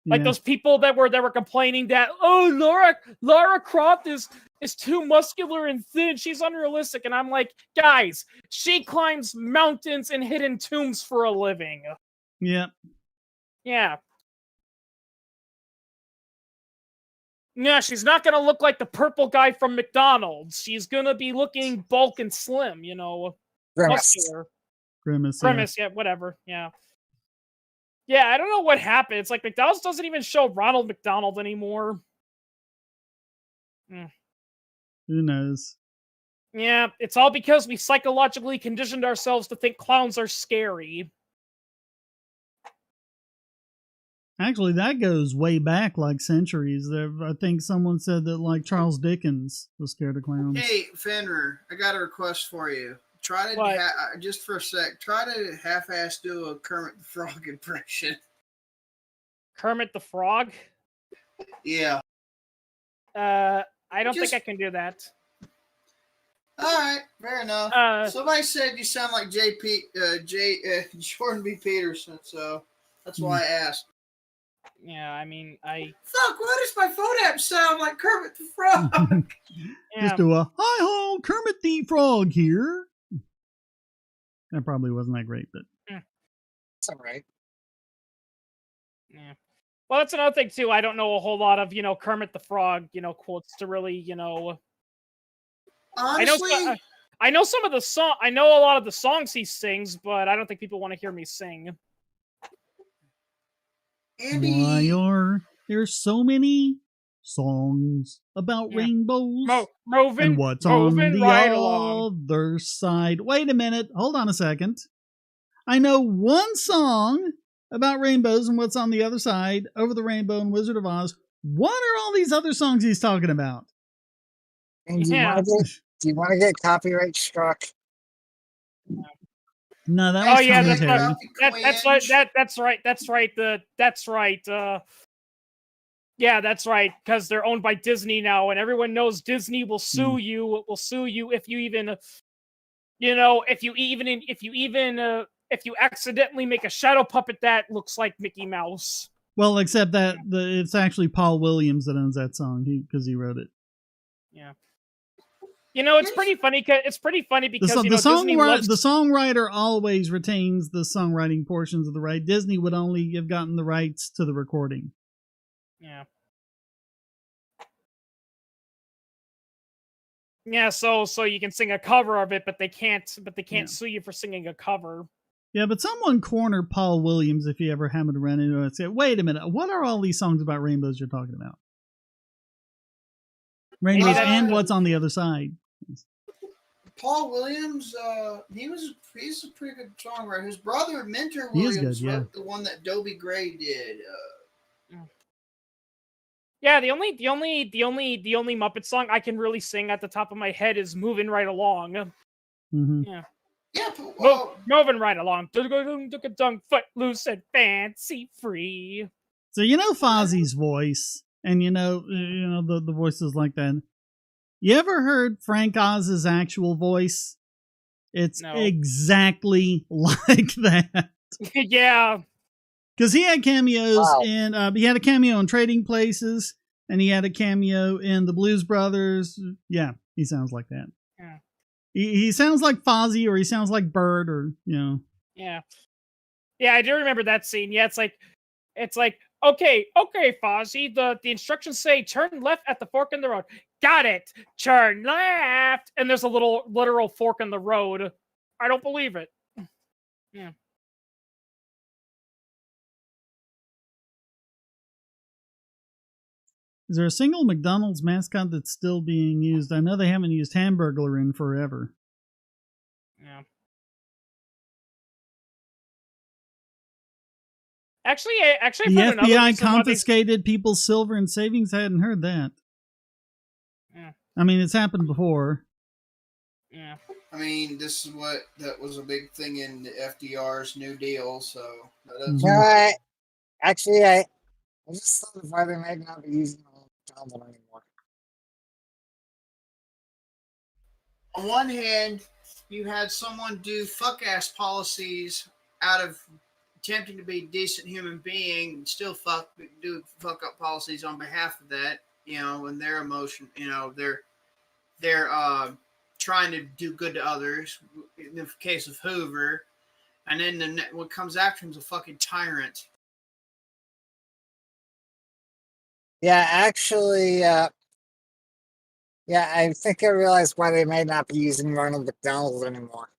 Like those people that were complaining that, oh, Lara Croft is too muscular and thin. She's unrealistic. And I'm like, guys, she climbs mountains and hidden tombs for a living. Yeah. Yeah. Yeah, she's not gonna look like the purple guy from McDonald's. She's gonna be looking bulk and slim, you know, Grimace. muscular. Grimace. Grimace, yeah, whatever. Yeah. Yeah, I don't know what happened. It's like McDonald's doesn't even show Ronald McDonald anymore. Who knows? Yeah, it's all because we psychologically conditioned ourselves to think clowns are scary. Actually, that goes way back, like centuries. I think someone said that, like, Charles Dickens was scared of clowns. Hey, Fenrir, I got a request for you. Try What? to just for a sec. Try to half-ass do a Kermit the Frog impression. Kermit the Frog? Yeah. I don't think Just- I can do that. All right, fair enough. Somebody said you sound like Jordan B. Peterson, so that's why I asked. Yeah, I mean, I... Fuck, why does my phone app sound like Kermit the Frog? Yeah. Just do a hi-ho, Kermit the Frog here. That probably wasn't that great, but It's all right. Yeah. Well, that's another thing, too. I don't know a whole lot of, Kermit the Frog, quotes to really, Honestly, I know some of the song. I know a lot of the songs he sings, but I don't think people want to hear me sing. Andy, why are there so many songs about Yeah. rainbows? Moving, And what's on moving the right along. other side? Wait a minute. Hold on a second. I know one song about rainbows and what's on the other side, Over the Rainbow and Wizard of Oz. What are all these other songs he's talking about? And do Yeah. you want to get copyright struck? No, that Oh was yeah, that's commentary. right. That's right. Yeah, that's right. Because they're owned by Disney now, and everyone knows Disney will sue you. It will sue you if you even, if you accidentally make a shadow puppet that looks like Mickey Mouse. Well, except that it's actually Paul Williams that owns that song because he wrote it. Yeah. It's pretty funny. It's pretty funny because Disney loves... the songwriter always retains the songwriting portions of the right. Disney would only have gotten the rights to the recording. Yeah. Yeah, so you can sing a cover of it, but they can't sue you for singing a cover. Yeah, but someone corner Paul Williams if you ever happen to run into it and say, wait a minute, what are all these songs about rainbows you're talking about? Rainbows and what's on the other side. Paul Williams, he's a pretty good songwriter. His brother, Mentor He is Williams, good, yeah. wrote the one that Dobie Gray did. Yeah, the only Muppet song I can really sing at the top of my head is "Moving Right Along." Mm-hmm. Yeah. Yeah, well, Moving right along. Foot loose and fancy free. So Fozzie's voice, and the voices like that. You ever heard Frank Oz's actual voice? It's No. exactly like that. Yeah. Because he had cameos Wow. in, he had a cameo in Trading Places, and he had a cameo in the Blues Brothers. Yeah, he sounds like that. Yeah. He sounds like Fozzie, or he sounds like Bird, or Yeah. Yeah, I do remember that scene. Yeah, it's like, okay, Fozzie, the instructions say turn left at the fork in the road. Got it. Turn left. And there's a literal fork in the road. I don't believe it. Yeah. Is there a single McDonald's mascot that's still being used? I know they haven't used Hamburglar in forever. Yeah. Actually, I've The heard another FBI reason why confiscated people's silver and savings. I hadn't heard that. Yeah. I mean, it's happened before. Yeah. I mean, that was a big thing in the FDR's New Deal, so that's Mhm. You know what? Actually, I just thought of why they might not be using McDonald's anymore. on one hand, you had someone do fuck ass policies out of attempting to be a decent human being, and still do fuck up policies on behalf of that, and their emotion, they're trying to do good to others. In the case of Hoover, and then what comes after him is a fucking tyrant. Yeah, actually, yeah, I think I realized why they may not be using Ronald McDonald anymore.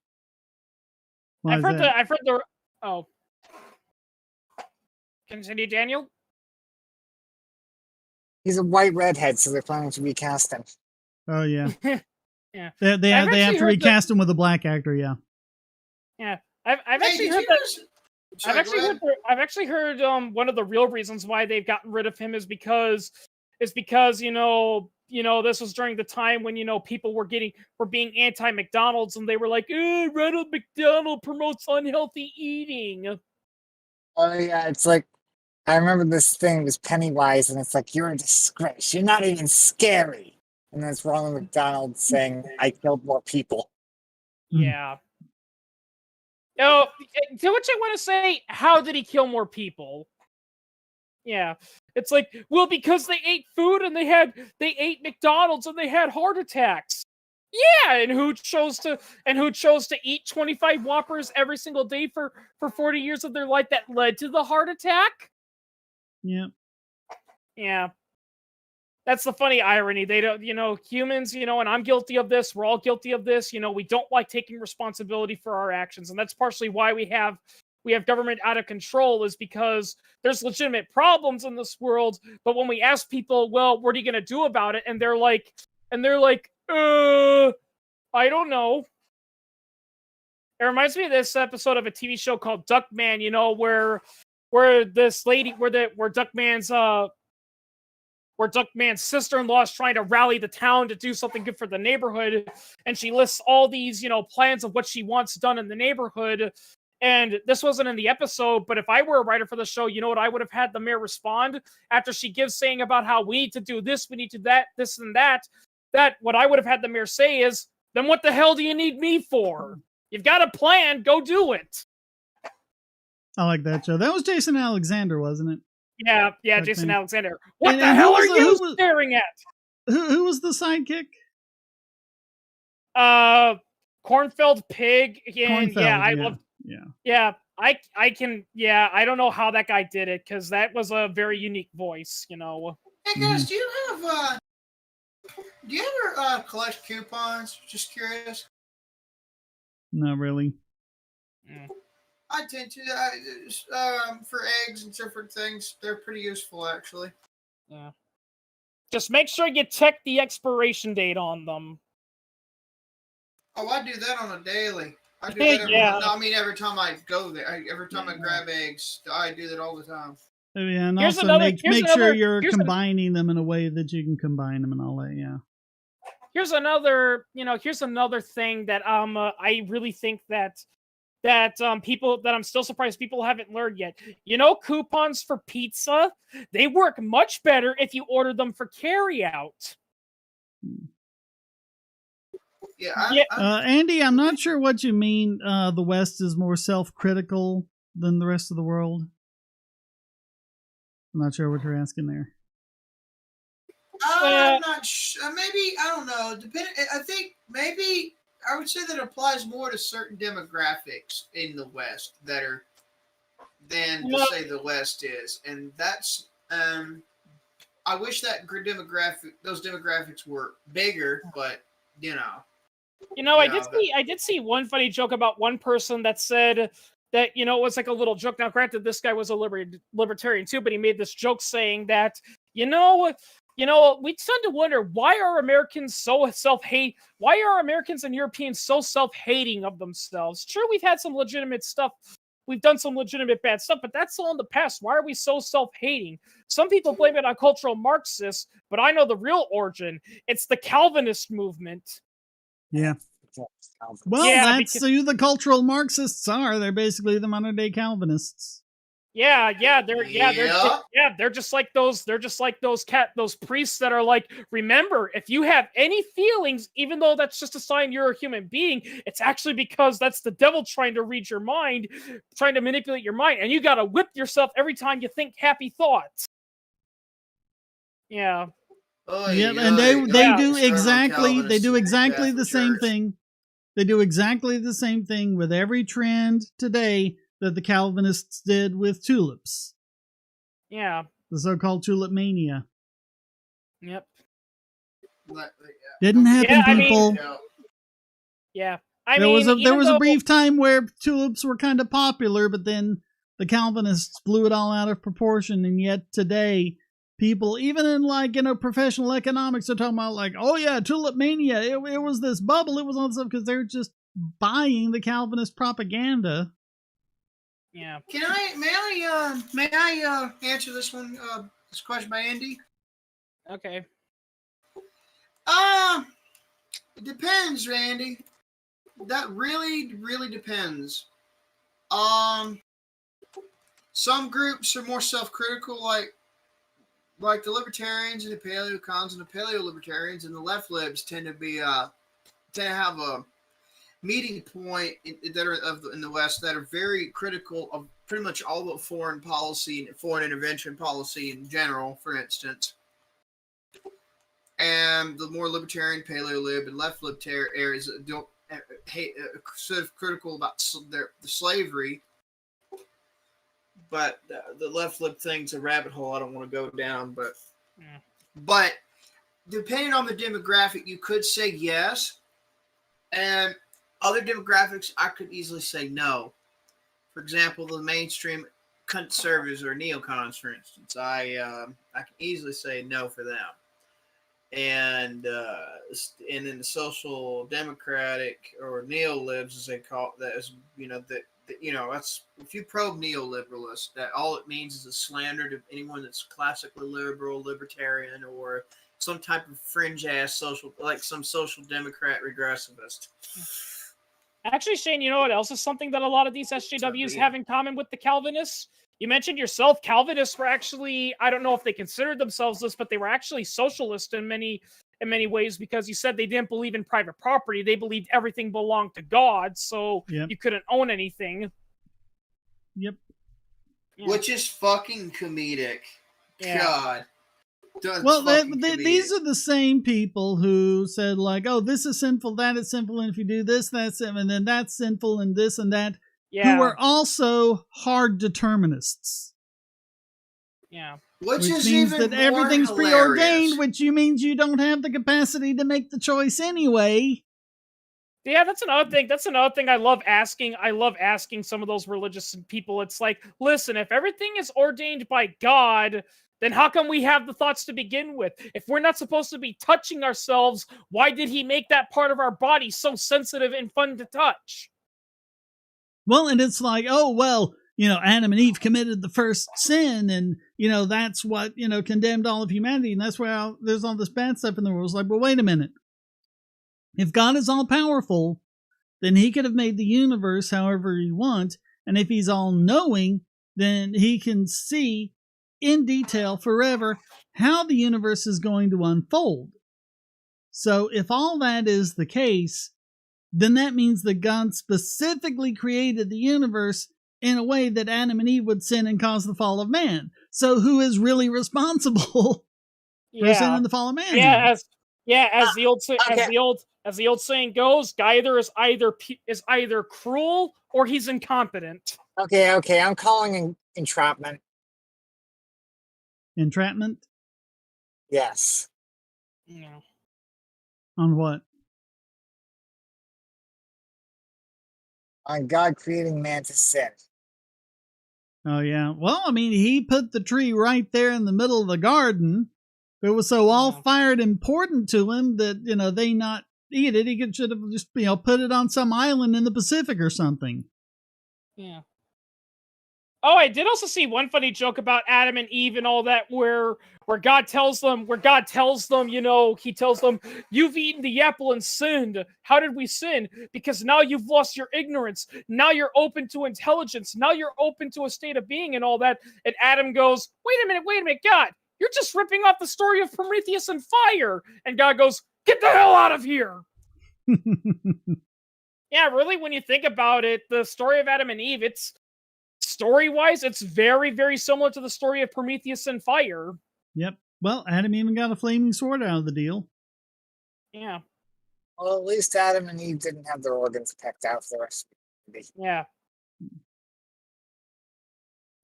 Why is that? I've heard the. Oh. Continue, Daniel. He's a white redhead, so they're planning to recast him. Oh yeah, Yeah. they I've have actually to heard recast him with a black actor. Yeah. Yeah. I've Hey, actually did heard you that. guys- Sorry, I've actually go heard. ahead. I've actually heard. One of the real reasons why they've gotten rid of him is because this was during the time when people were being anti McDonald's and they were like, Ronald McDonald promotes unhealthy eating. Oh yeah, it's like I remember this thing was Pennywise, and it's like you're a disgrace. You're not even scary. And then it's Ronald McDonald saying, "I killed more people." Yeah. Oh, to which I want to say, how did he kill more people? Yeah. It's like, well, because they ate food and they ate McDonald's and they had heart attacks. Yeah, and who chose to eat 25 Whoppers every single day for 40 years of their life that led to the heart attack? Yeah. Yeah. That's the funny irony. They don't, humans, and I'm guilty of this. We're all guilty of this. We don't like taking responsibility for our actions. And that's partially why we have government out of control, is because there's legitimate problems in this world. But when we ask people, well, what are you going to do about it? And they're like, I don't know. It reminds me of this episode of a TV show called Duckman, where this lady, where Duckman's sister-in-law is trying to rally the town to do something good for the neighborhood, and she lists all these, plans of what she wants done in the neighborhood. And this wasn't in the episode, but if I were a writer for the show, you know what I would have had the mayor respond after she gives, saying about how we need to do this, we need to that, this and that. That what I would have had the mayor say is, then what the hell do you need me for? You've got a plan, go do it. I like that show. That was Jason Alexander, wasn't it? Yeah, That Jason thing. Alexander. What And the who hell was are the- you who was- staring at? Who was the sidekick? Cornfeld Pig. And Cornfeld, yeah, I yeah. love. Yeah. Yeah, I can. Yeah, I don't know how that guy did it, because that was a very unique voice. Hey guys, do you ever collect coupons? Just curious. Not really. I tend to for eggs and different things. They're pretty useful, actually. Yeah. Just make sure you check the expiration date on them. Oh, I do that on a daily. I do Hey, that yeah. every time I go there. Every time I grab eggs, I do that all the time. Oh, yeah, and Here's also another- make here's sure another- you're here's combining them in a way that you can combine them and all that. Yeah. Here's another thing that I really think that people, that I'm still surprised people haven't learned yet. Coupons for pizza, they work much better if you order them for carryout. Yeah, Andy, I'm not sure what you mean. The West is more self-critical than the rest of the world. I'm not sure what you're asking there. I'm not sure. Maybe, I don't know. I think maybe I would say that applies more to certain demographics in the West than say the West is, and that's I wish that those demographics were bigger, but I did see one funny joke about one person that said that, it was like a little joke. Now, granted, this guy was a libertarian too, but he made this joke saying that, we tend to wonder, why are Americans so self-hate? Why are Americans and Europeans so self-hating of themselves? Sure, we've had some legitimate stuff. We've done some legitimate bad stuff, but that's all in the past. Why are we so self-hating? Some people blame it on cultural Marxists, but I know the real origin. It's the Calvinist movement. Yeah. Well, Yeah, that's who the cultural Marxists are. They're basically the modern day Calvinists. They're just like those priests that are like, remember, if you have any feelings, even though that's just a sign you're a human being, it's actually because that's the devil trying to read your mind, trying to manipulate your mind, and you got to whip yourself every time you think happy thoughts. Yeah. Yeah, and they do exactly the same thing. They do exactly the same thing with every trend today that the Calvinists did with tulips. Yeah. The so-called tulip mania. Yep. Didn't happen, Yeah, I mean- people. Yeah. There was even a though- brief time where tulips were kind of popular, but then the Calvinists blew it all out of proportion, and yet today, people, even in professional economics, are talking about oh yeah, tulip mania. It was this bubble. It was all this stuff because they're just buying the Calvinist propaganda. Yeah. May I answer this one? This question by Andy. Okay. It depends, Randy. That really, really depends. Some groups are more self-critical, like the libertarians and the paleocons and the paleo-libertarians, and the left libs tend to have a meeting point in the West that are very critical of pretty much all of foreign policy and foreign intervention policy in general, for instance. And the more libertarian, paleo-lib, and left-lib areas don't sort of critical about the slavery. But the left-lib thing's a rabbit hole I don't want to go down. But depending on the demographic, you could say yes. And other demographics, I could easily say no. For example, the mainstream conservatives or neocons, for instance, I can easily say no for them. And then the social democratic or neolibs, as they call it, that is, that's, if you probe neoliberalist, that all it means is a slander to anyone that's classically liberal, libertarian, or some type of fringe ass some social democrat regressivist. Actually, Shane, you know what else is something that a lot of these SJWs have in common with the Calvinists? You mentioned yourself, Calvinists were actually, I don't know if they considered themselves this, but they were actually socialist in many ways, because you said they didn't believe in private property. They believed everything belonged to God, so you couldn't own anything. Yep. Yeah. Which is fucking comedic. Yeah. God. Well, these are the same people who said oh, this is sinful, that is sinful, and if you do this, that's sinful, and then that's sinful, and this and that. Yeah. Who are also hard determinists. Yeah. Which is means even that everything's hilarious. preordained, which means you don't have the capacity to make the choice anyway. Yeah, that's another thing. That's another thing I love asking. I love asking some of those religious people. It's like, listen, if everything is ordained by God, then how come we have the thoughts to begin with? If we're not supposed to be touching ourselves, why did he make that part of our body so sensitive and fun to touch? Well, and it's oh, well, Adam and Eve committed the first sin, and, that's what, condemned all of humanity, and that's why there's all this bad stuff in the world. It's well, wait a minute. If God is all-powerful, then he could have made the universe however he wants, and if he's all-knowing, then he can see in detail forever how the universe is going to unfold. So if all that is the case, then that means that God specifically created the universe in a way that Adam and Eve would sin and cause the fall of man. So who is really responsible for sin and the fall of man? As the old saying goes, Geither is either cruel or he's incompetent. Okay, I'm calling entrapment. Entrapment? Yes. Yeah. On what? On God creating man to sin. Oh, yeah. Well, I mean, he put the tree right there in the middle of the garden. It was so all-fired important to him that, they not eat it. He should have just, put it on some island in the Pacific or something. Yeah. Oh, I did also see one funny joke about Adam and Eve and all that, where God tells them, he tells them, you've eaten the apple and sinned. How did we sin? Because now you've lost your ignorance. Now you're open to intelligence. Now you're open to a state of being and all that. And Adam goes, wait a minute, God, you're just ripping off the story of Prometheus and fire. And God goes, get the hell out of here. Yeah, really, when you think about it, the story of Adam and Eve, story-wise, it's very, very similar to the story of Prometheus and fire. Yep. Well, Adam even got a flaming sword out of the deal. Yeah. Well, at least Adam and Eve didn't have their organs pecked out for us. Yeah.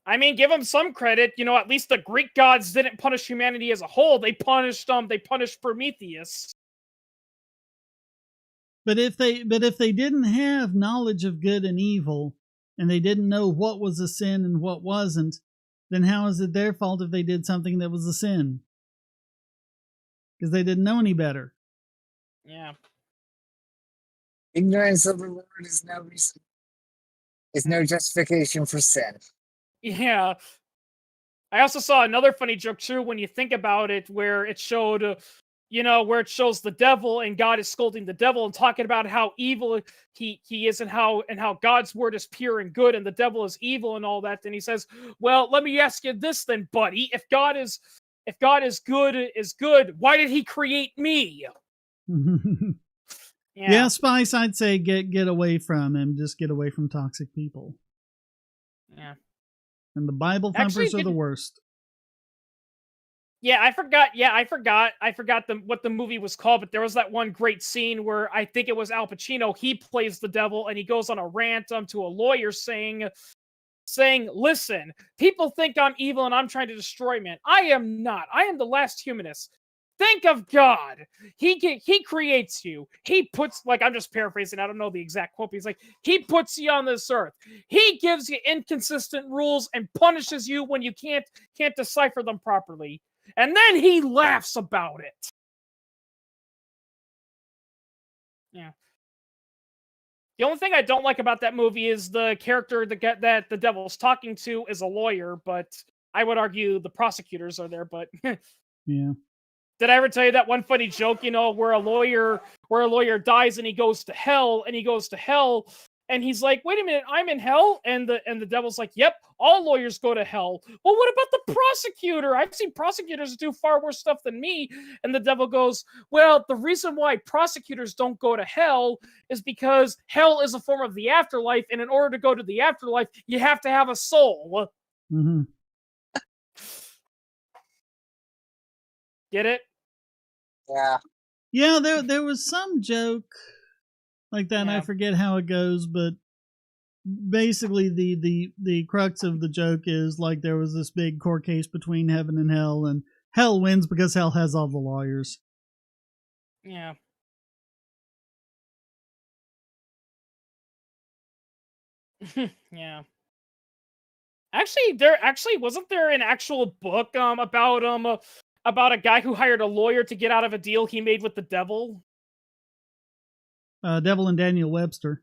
I mean, give them some credit. At least the Greek gods didn't punish humanity as a whole. They punished Prometheus. But if they didn't have knowledge of good and evil, and they didn't know what was a sin and what wasn't, then how is it their fault if they did something that was a sin? Because they didn't know any better. Yeah. Ignorance of the Lord is no justification for sin. Yeah. I also saw another funny joke too when you think about it, where it showed, where it shows the devil and God is scolding the devil and talking about how evil he is and how God's word is pure and good and the devil is evil and all that. Then he says, "Well, let me ask you this then, buddy. If God is good, why did he create me?" Yeah, Spice, I'd say get away from him. Just get away from toxic people. Yeah. And the Bible thumpers are the worst. Yeah, I forgot. What the movie was called, but there was that one great scene where I think it was Al Pacino. He plays the devil, and he goes on a rant to a lawyer saying, "Listen, people think I'm evil and I'm trying to destroy man. I am not. I am the last humanist. Think of God. He creates you. He puts, like, I'm just paraphrasing. I don't know the exact quote. He's like, he puts you on this earth. He gives you inconsistent rules and punishes you when you can't decipher them properly. And then he laughs about it." Yeah. The only thing I don't like about that movie is the character that the devil's talking to is a lawyer, but I would argue the prosecutors are there, but yeah. Did I ever tell you that one funny joke, where a lawyer dies and he goes to hell and he's like, "Wait a minute, I'm in hell?" And the devil's like, "Yep, all lawyers go to hell." "Well, what about the prosecutor? I've seen prosecutors do far worse stuff than me." And the devil goes, "Well, the reason why prosecutors don't go to hell is because hell is a form of the afterlife, and in order to go to the afterlife, you have to have a soul." Mm-hmm. Get it? Yeah. Yeah, there was some joke like that, and I forget how it goes, but basically the crux of the joke is like there was this big court case between heaven and hell wins because hell has all the lawyers. Yeah. Yeah. Actually wasn't there an actual book about a guy who hired a lawyer to get out of a deal he made with the devil? Devil and Daniel Webster.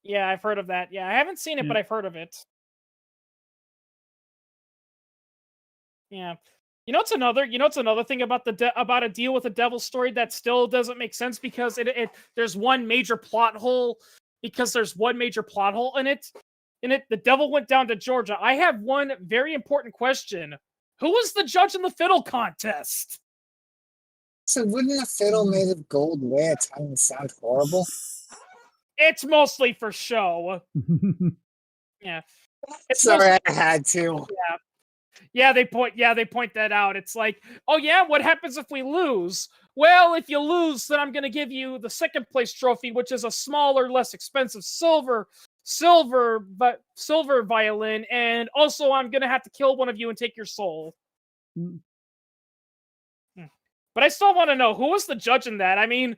Yeah, I've heard of that. Yeah, I haven't seen it, but I've heard of it. Yeah. It's another thing about about a deal with the devil story that still doesn't make sense because there's one major plot hole in it. The devil went down to Georgia. I have one very important question. Who was the judge in the fiddle contest? So wouldn't a fiddle made of gold weigh a ton and sound horrible? It's mostly for show. Yeah. Sorry, I had to. Yeah. Yeah, they point that out. It's like, "Oh yeah, what happens if we lose?" "Well, if you lose, then I'm going to give you the second place trophy, which is a smaller, less expensive silver violin, and also I'm going to have to kill one of you and take your soul." But I still want to know, who was the judge in that? I mean,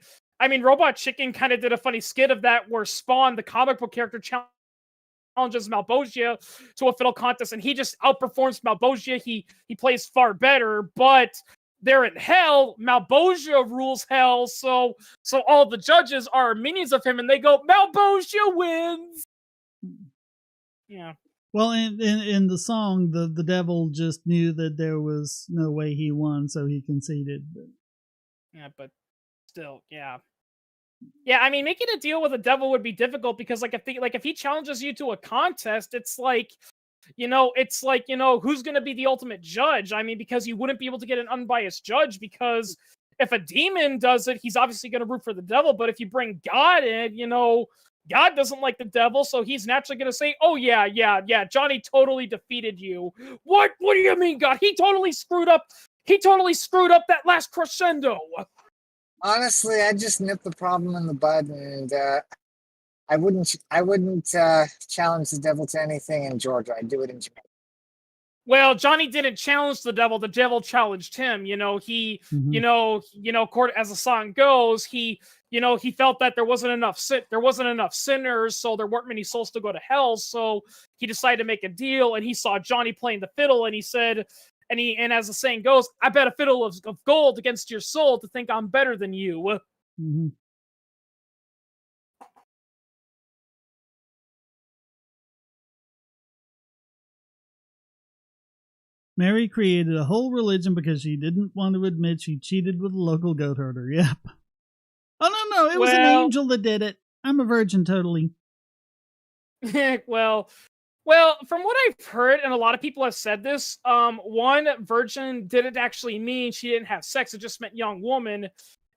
Robot Chicken kind of did a funny skit of that where Spawn, the comic book character, challenges Malbogia to a fiddle contest, and he just outperforms Malbogia. He plays far better, but they're in hell. Malbogia rules hell, so all the judges are minions of him, and they go, "Malbogia wins." Yeah. Well, in the song, the devil just knew that there was no way he won, so he conceded. Yeah, but still, yeah. Yeah, I mean, making a deal with the devil would be difficult because, if he challenges you to a contest, it's like, who's going to be the ultimate judge? I mean, because you wouldn't be able to get an unbiased judge because if a demon does it, he's obviously going to root for the devil. But if you bring God in, God doesn't like the devil, so he's naturally going to say, "Oh yeah, Johnny totally defeated you." What do you mean, God? He totally screwed up that last crescendo. Honestly, I'd just nip the problem in the bud, and I wouldn't challenge the devil to anything in Georgia. I'd do it in Jamaica. Well, Johnny didn't challenge the devil challenged him. He, as the song goes, he felt that there wasn't enough sinners, so there weren't many souls to go to hell. So he decided to make a deal, and he saw Johnny playing the fiddle, and he said, and as the saying goes, I bet a fiddle of gold against your soul to think I'm better than you. Mm-hmm. Mary created a whole religion because she didn't want to admit she cheated with a local goat herder. Yep. Oh, no, it was an angel that did it. I'm a virgin, totally. well, from what I've heard, and a lot of people have said this, one, virgin didn't actually mean she didn't have sex. It just meant young woman.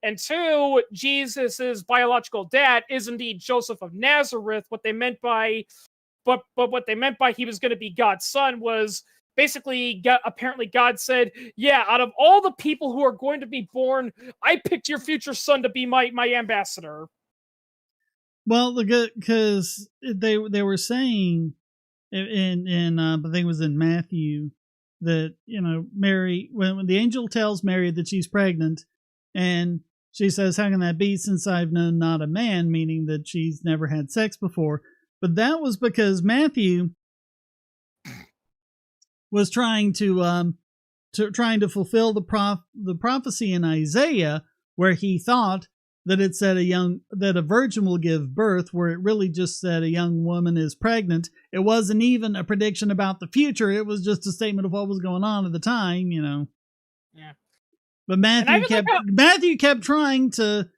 And two, Jesus's biological dad is indeed Joseph of Nazareth. What they meant by he was going to be God's son was basically, apparently God said, yeah, out of all the people who are going to be born, I picked your future son to be my ambassador. Well, because they were saying in I think it was in Matthew that, Mary, when the angel tells Mary that she's pregnant, and she says, how can that be since I've known not a man, meaning that she's never had sex before. But that was because Matthew was trying to fulfill the prophecy in Isaiah, where he thought that it said that a virgin will give birth, where it really just said a young woman is pregnant. It wasn't even a prediction about the future. It was just a statement of what was going on at the time, Yeah. But Matthew kept trying to,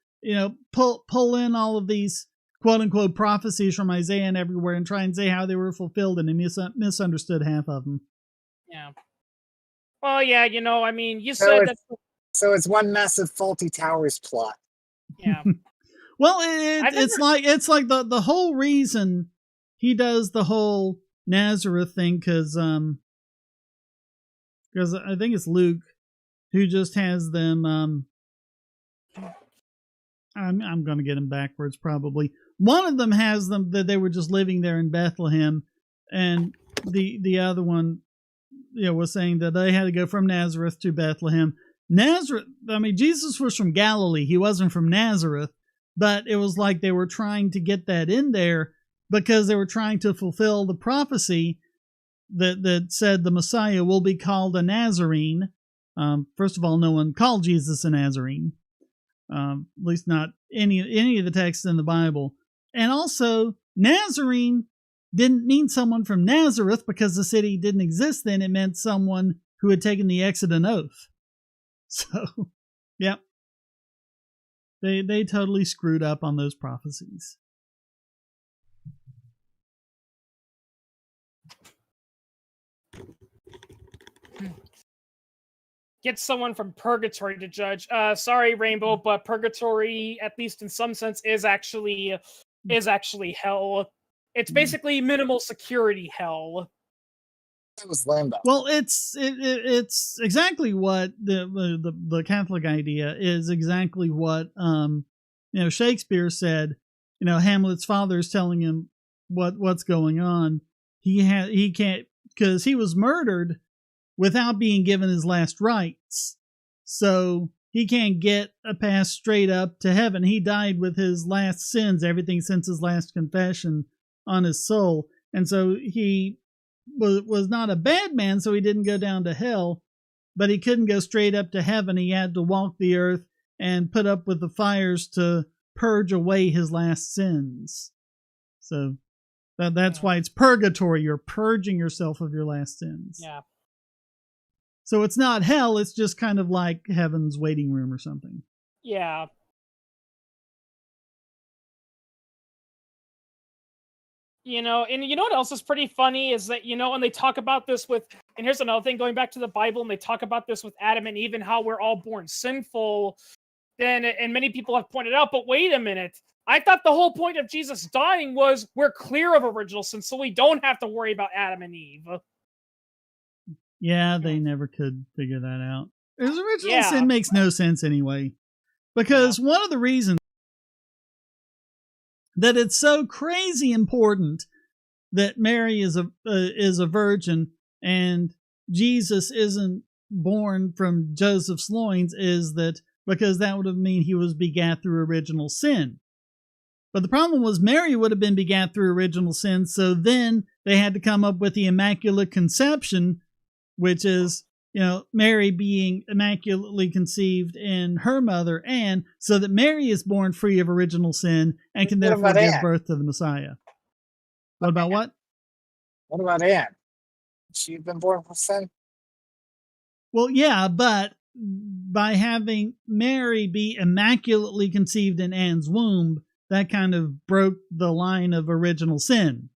pull in all of these quote unquote prophecies from Isaiah and everywhere and try and say how they were fulfilled, and he misunderstood half of them. Yeah. Well, yeah, you said that. So it's one massive Faulty Towers plot. Yeah. Well, it's like the whole reason he does the whole Nazareth thing, because I think it's Luke who just has them. I'm going to get them backwards probably. One of them has them that they were just living there in Bethlehem, and the other one, was saying that they had to go from Nazareth to Bethlehem. Nazareth, Jesus was from Galilee. He wasn't from Nazareth, but it was like they were trying to get that in there because they were trying to fulfill the prophecy that said the Messiah will be called a Nazarene. First of all, no one called Jesus a Nazarene, at least not any of the texts in the Bible. And also, Nazarene didn't mean someone from Nazareth because the city didn't exist then. It meant someone who had taken the Exodus oath. So, yep. They totally screwed up on those prophecies. Get someone from purgatory to judge. Sorry, Rainbow, but purgatory, at least in some sense, is actually hell. It's basically minimal security hell. It was Lambo. Well, it's exactly what the Catholic idea is. Exactly what Shakespeare said. Hamlet's father is telling him what's going on. He can't, because he was murdered without being given his last rites, so he can't get a pass straight up to heaven. He died with his last sins, everything since his last confession, on his soul, and so he was not a bad man, so he didn't go down to hell, but he couldn't go straight up to heaven. He had to walk the earth and put up with the fires to purge away his last sins. So that's why it's purgatory. You're purging yourself of your last sins. Yeah. So it's not hell, it's just kind of like heaven's waiting room or something. Yeah. And what else is pretty funny is that, and they talk about this with, and here's another thing, going back to the Bible, and they talk about this with Adam and Eve and how we're all born sinful. And many people have pointed out, but wait a minute. I thought the whole point of Jesus dying was we're clear of original sin, so we don't have to worry about Adam and Eve. Yeah, they never could figure that out. His original sin makes no sense anyway. Because one of the reasons that it's so crazy important that Mary is a virgin, and Jesus isn't born from Joseph's loins is that because that would have mean he was begat through original sin. But the problem was Mary would have been begat through original sin, so then they had to come up with the Immaculate Conception, which is, Mary being immaculately conceived in her mother Anne, so that Mary is born free of original sin and can What therefore about give Anne? birth to the Messiah. What about what? What about Anne? She's been born from sin? Well, yeah, but by having Mary be immaculately conceived in Anne's womb, that kind of broke the line of original sin.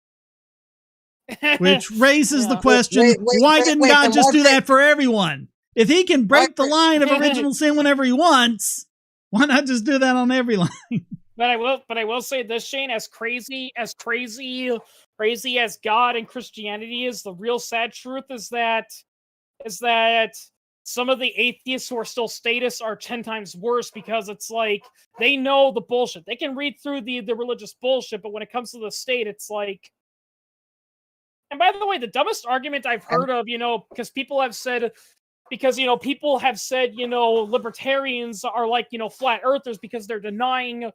Which raises the question, why didn't God just do that for everyone? If he can break the line of original sin whenever he wants, why not just do that on every line? But I will say this, Shane, as crazy as God and Christianity is, the real sad truth is that some of the atheists who are still statists are 10 times worse, because it's like they know the bullshit. They can read through the religious bullshit, but when it comes to the state, it's like. And by the way, the dumbest argument I've heard of, because people have said, libertarians are like, flat earthers because they're denying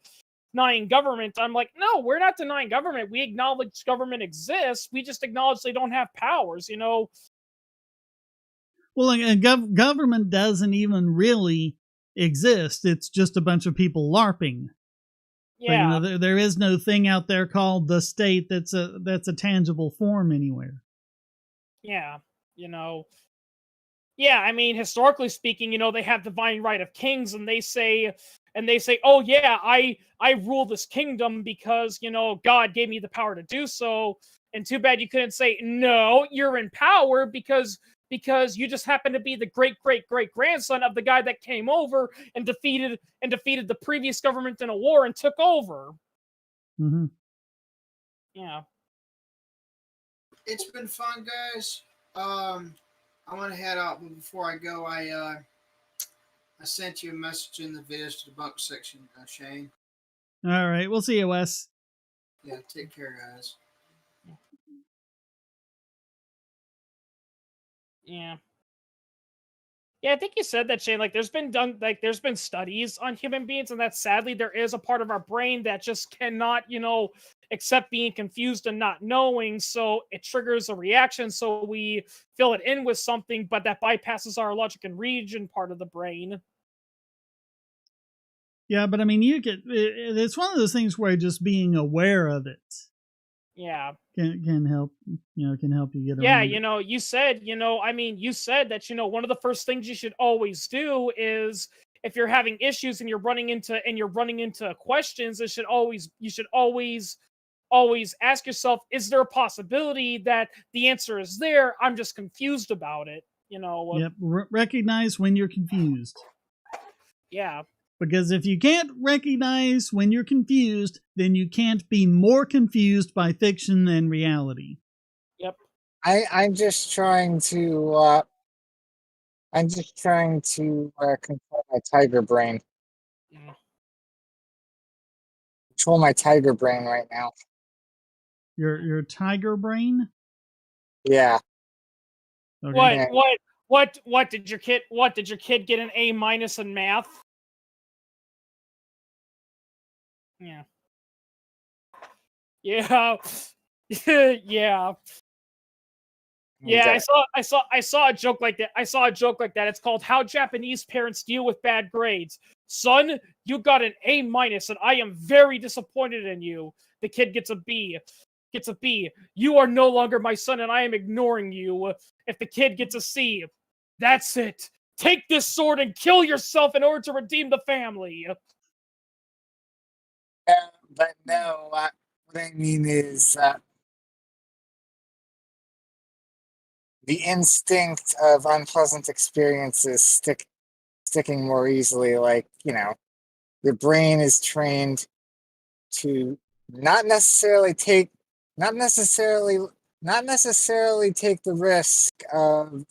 government. I'm like, no, we're not denying government. We acknowledge government exists. We just acknowledge they don't have powers, Well, like, government doesn't even really exist. It's just a bunch of people LARPing. Yeah. But, there is no thing out there called the state that's a tangible form anywhere. Yeah. Yeah, I mean, historically speaking, they have divine right of kings, and they say, oh yeah, I rule this kingdom because, God gave me the power to do so. And too bad you couldn't say, no, you're in power because you just happen to be the great grandson of the guy that came over and defeated the previous government in a war and took over. Mm-hmm. Yeah. It's been fun, guys. I want to head out, but before I go, I sent you a message in the videos to the bunk section, Shane. All right, we'll see you, Wes. Yeah, take care, guys. Yeah. Yeah, I think you said that, Shane. Like, there's been studies on human beings, and that sadly there is a part of our brain that just cannot, accept being confused and not knowing. So it triggers a reaction. So we fill it in with something, but that bypasses our logic and reason part of the brain. Yeah, but I mean, it's one of those things where just being aware of it, yeah, can help. Can help you get around. Yeah, you said, you said that, one of the first things you should always do is, if you're having issues and you're running into questions, you should always ask yourself, is there a possibility that the answer is there? I'm just confused about it. Yep. Recognize when you're confused. Yeah. Because if you can't recognize when you're confused, then you can't be more confused by fiction than reality. Yep. I'm just trying to control my tiger brain. Yeah. Control my tiger brain right now. Your tiger brain? Yeah. Okay. What did your kid get an A- in math? Yeah. Yeah. Yeah. Yeah, I saw a joke like that. It's called "How Japanese Parents Deal with Bad Grades." Son, you got an A-, and I am very disappointed in you. The kid gets a B. You are no longer my son, and I am ignoring you. If the kid gets a C, that's it. Take this sword and kill yourself in order to redeem the family. But no, what I mean is the instinct of unpleasant experiences sticking more easily. Like, your brain is trained to not necessarily take the risk of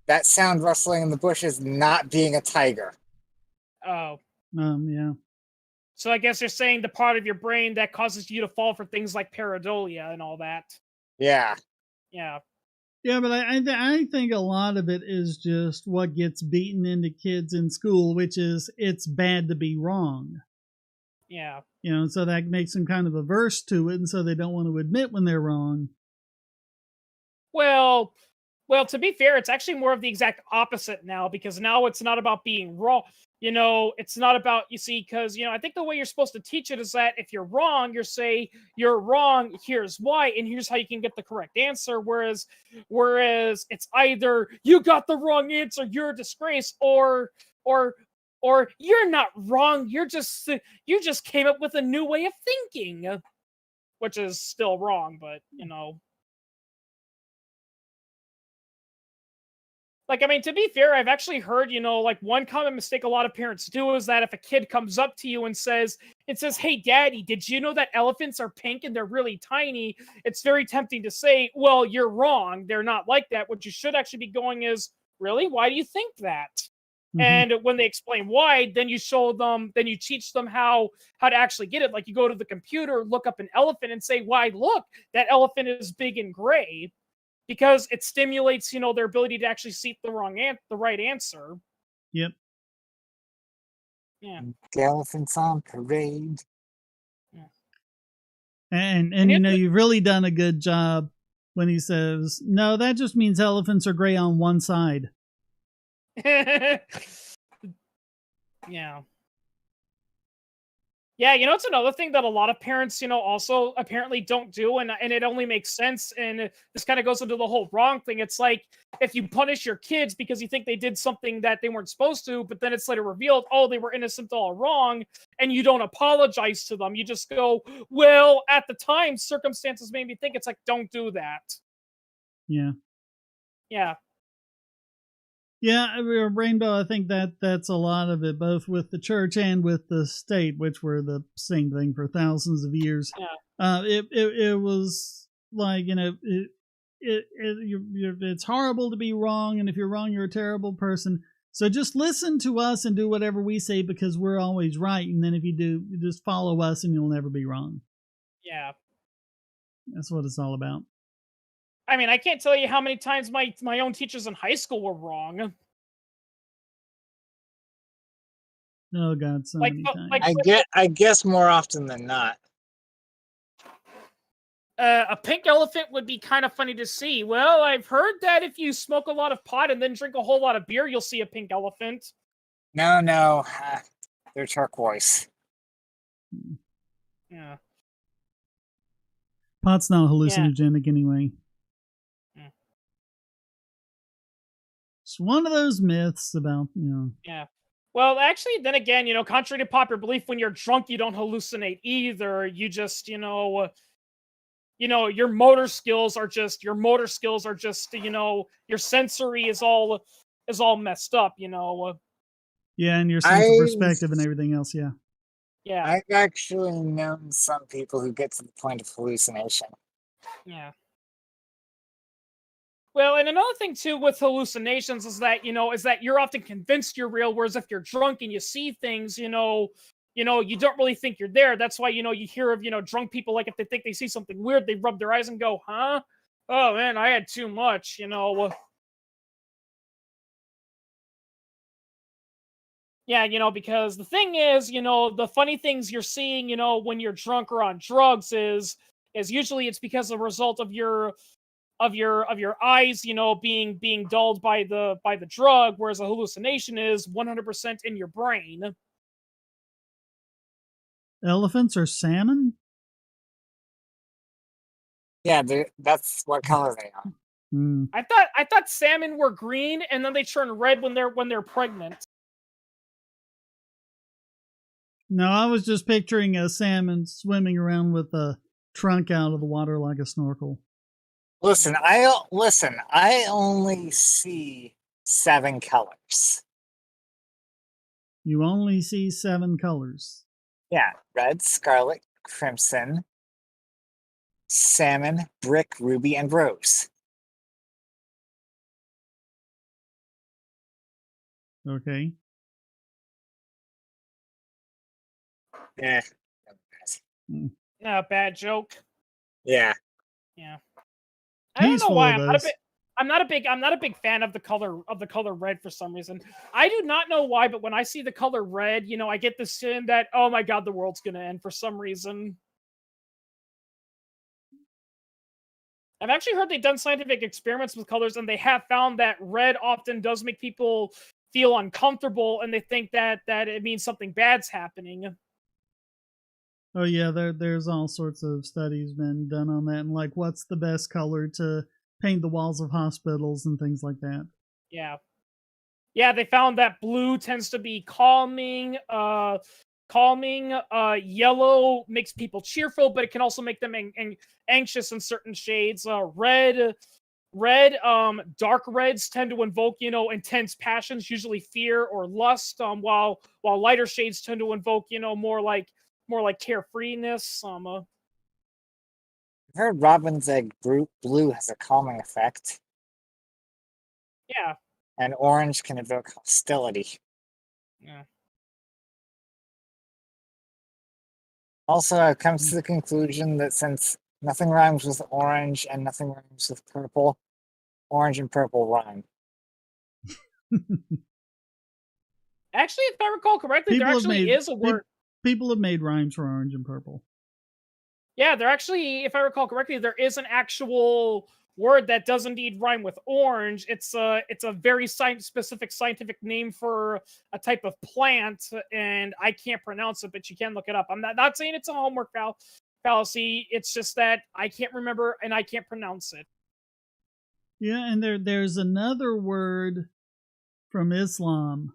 that sound rustling in the bushes not being a tiger. Oh. Yeah. So I guess you're saying the part of your brain that causes you to fall for things like pareidolia and all that. Yeah. Yeah. Yeah, but I think a lot of it is just what gets beaten into kids in school, which is it's bad to be wrong. Yeah. So that makes them kind of averse to it, and so they don't want to admit when they're wrong. Well, to be fair, it's actually more of the exact opposite now, because now it's not about being wrong. It's not about, you see, because, I think the way you're supposed to teach it is that if you're wrong, you say you're wrong, here's why, and here's how you can get the correct answer. Whereas it's either you got the wrong answer, you're a disgrace, or you're not wrong, you just came up with a new way of thinking, which is still wrong, but Like, I mean, to be fair, I've actually heard, like one common mistake a lot of parents do is that if a kid comes up to you and says, "Hey, Daddy, did you know that elephants are pink and they're really tiny?" It's very tempting to say, "Well, you're wrong. They're not like that." What you should actually be going is, "Really? Why do you think that?" Mhm. And when they explain why, then you teach them how to actually get it. Like, you go to the computer, look up an elephant, and say, "Why, look, that elephant is big and gray." Because it stimulates, their ability to actually see the right answer. Yep. Yeah. The elephants on parade. And And you've really done a good job when he says, "No, that just means elephants are gray on one side." Yeah. Yeah, it's another thing that a lot of parents, also apparently don't do, and it only makes sense. And this kind of goes into the whole wrong thing. It's like if you punish your kids because you think they did something that they weren't supposed to, but then it's later revealed, oh, they were innocent all wrong, and you don't apologize to them. You just go, "Well, at the time, circumstances made me think." It's like, don't do that. Yeah. Yeah. Yeah, Rainbow, I think that's a lot of it, both with the church and with the state, which were the same thing for thousands of years. Yeah. It was like, it's horrible to be wrong, and if you're wrong, you're a terrible person. So just listen to us and do whatever we say because we're always right. And then if you do, you just follow us and you'll never be wrong. Yeah. That's what it's all about. I mean, I can't tell you how many times my own teachers in high school were wrong. Oh God, so Like, many like times. I guess more often than not. A pink elephant would be kind of funny to see. Well, I've heard that if you smoke a lot of pot and then drink a whole lot of beer, you'll see a pink elephant. No, they're turquoise. Yeah. Pot's not hallucinogenic anyway. Yeah. It's one of those myths about, Yeah. Well, actually, then again, contrary to popular belief, when you're drunk, you don't hallucinate either. You just, your motor skills are just, your sensory is all messed up. Yeah, and your sense of perspective and everything else, yeah. Yeah. I've actually known some people who get to the point of hallucination. Yeah. Well, and another thing too with hallucinations is that you're often convinced you're real, whereas if you're drunk and you see things, you don't really think you're there. That's why you hear of drunk people, like if they think they see something weird, they rub their eyes and go, "Huh? Oh man, I had too much." Yeah, because the thing is, the funny things you're seeing, when you're drunk or on drugs is usually it's because of a result of your eyes, being dulled by the drug, whereas a hallucination is 100% in your brain. Elephants are salmon? Yeah, that's what color they are. I thought salmon were green and then they turn red when they're pregnant. No, I was just picturing a salmon swimming around with a trunk out of the water like a snorkel. Listen, I only see 7 colors. You only see 7 colors. Yeah, red, scarlet, crimson, salmon, brick, ruby, and rose. Okay. Yeah. Bad joke. Yeah. Yeah. I don't He's know full why of those. I'm not a big fan of the color red for some reason. I do not know why, but when I see the color red, I get this sin that, oh my god, the world's gonna end for some reason. I've actually heard they've done scientific experiments with colors, and they have found that red often does make people feel uncomfortable, and they think that it means something bad's happening. Oh yeah, there's all sorts of studies been done on that, and like what's the best color to paint the walls of hospitals and things like that. Yeah. Yeah, they found that blue tends to be calming. Yellow makes people cheerful, but it can also make them anxious in certain shades. Dark reds tend to invoke, intense passions, usually fear or lust. While lighter shades tend to invoke, more like carefreeness. I heard Robin's egg blue has a calming effect, Yeah. and orange can evoke hostility. Yeah. Also, I've come to the conclusion that since nothing rhymes with orange and nothing rhymes with purple, orange and purple rhyme. Actually, if I recall correctly, there actually is a word. People have made rhymes for orange and purple. Yeah, there actually, if I recall correctly, there is an actual word that does indeed rhyme with orange. It's a very specific scientific name for a type of plant, and I can't pronounce it, but you can look it up. I'm not saying it's a homework fallacy. It's just that I can't remember and I can't pronounce it. Yeah, and there's another word from Islam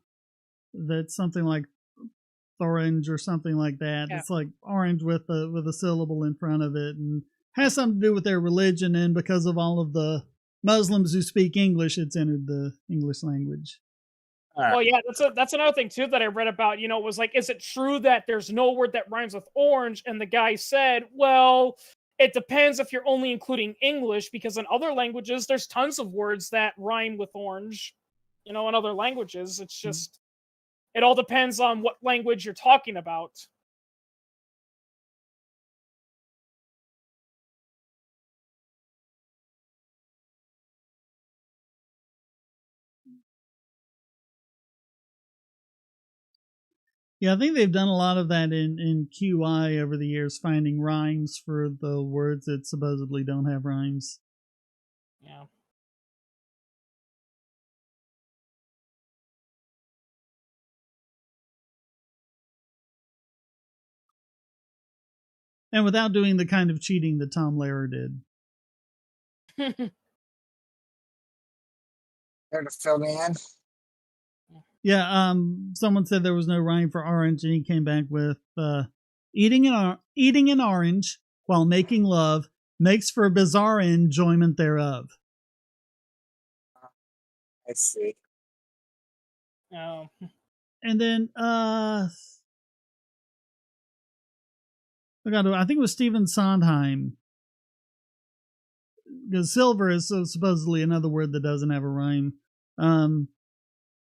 that's something like orange or something like that. Yeah. It's like orange with a syllable in front of it, and has something to do with their religion. And because of all of the Muslims who speak English, it's entered the English language. Well, yeah, that's another thing too that I read about. It was like, is it true that there's no word that rhymes with orange? And the guy said, well, it depends if you're only including English, because in other languages there's tons of words that rhyme with orange. In other languages, it's just. It all depends on what language you're talking about. Yeah, I think they've done a lot of that in QI over the years, finding rhymes for the words that supposedly don't have rhymes. Yeah. And without doing the kind of cheating that Tom Lehrer did. There to fill me in. Yeah, someone said there was no rhyme for orange, and he came back with eating an orange while making love makes for a bizarre enjoyment thereof. I see. Oh. And then I think it was Stephen Sondheim. Because silver is supposedly another word that doesn't have a rhyme.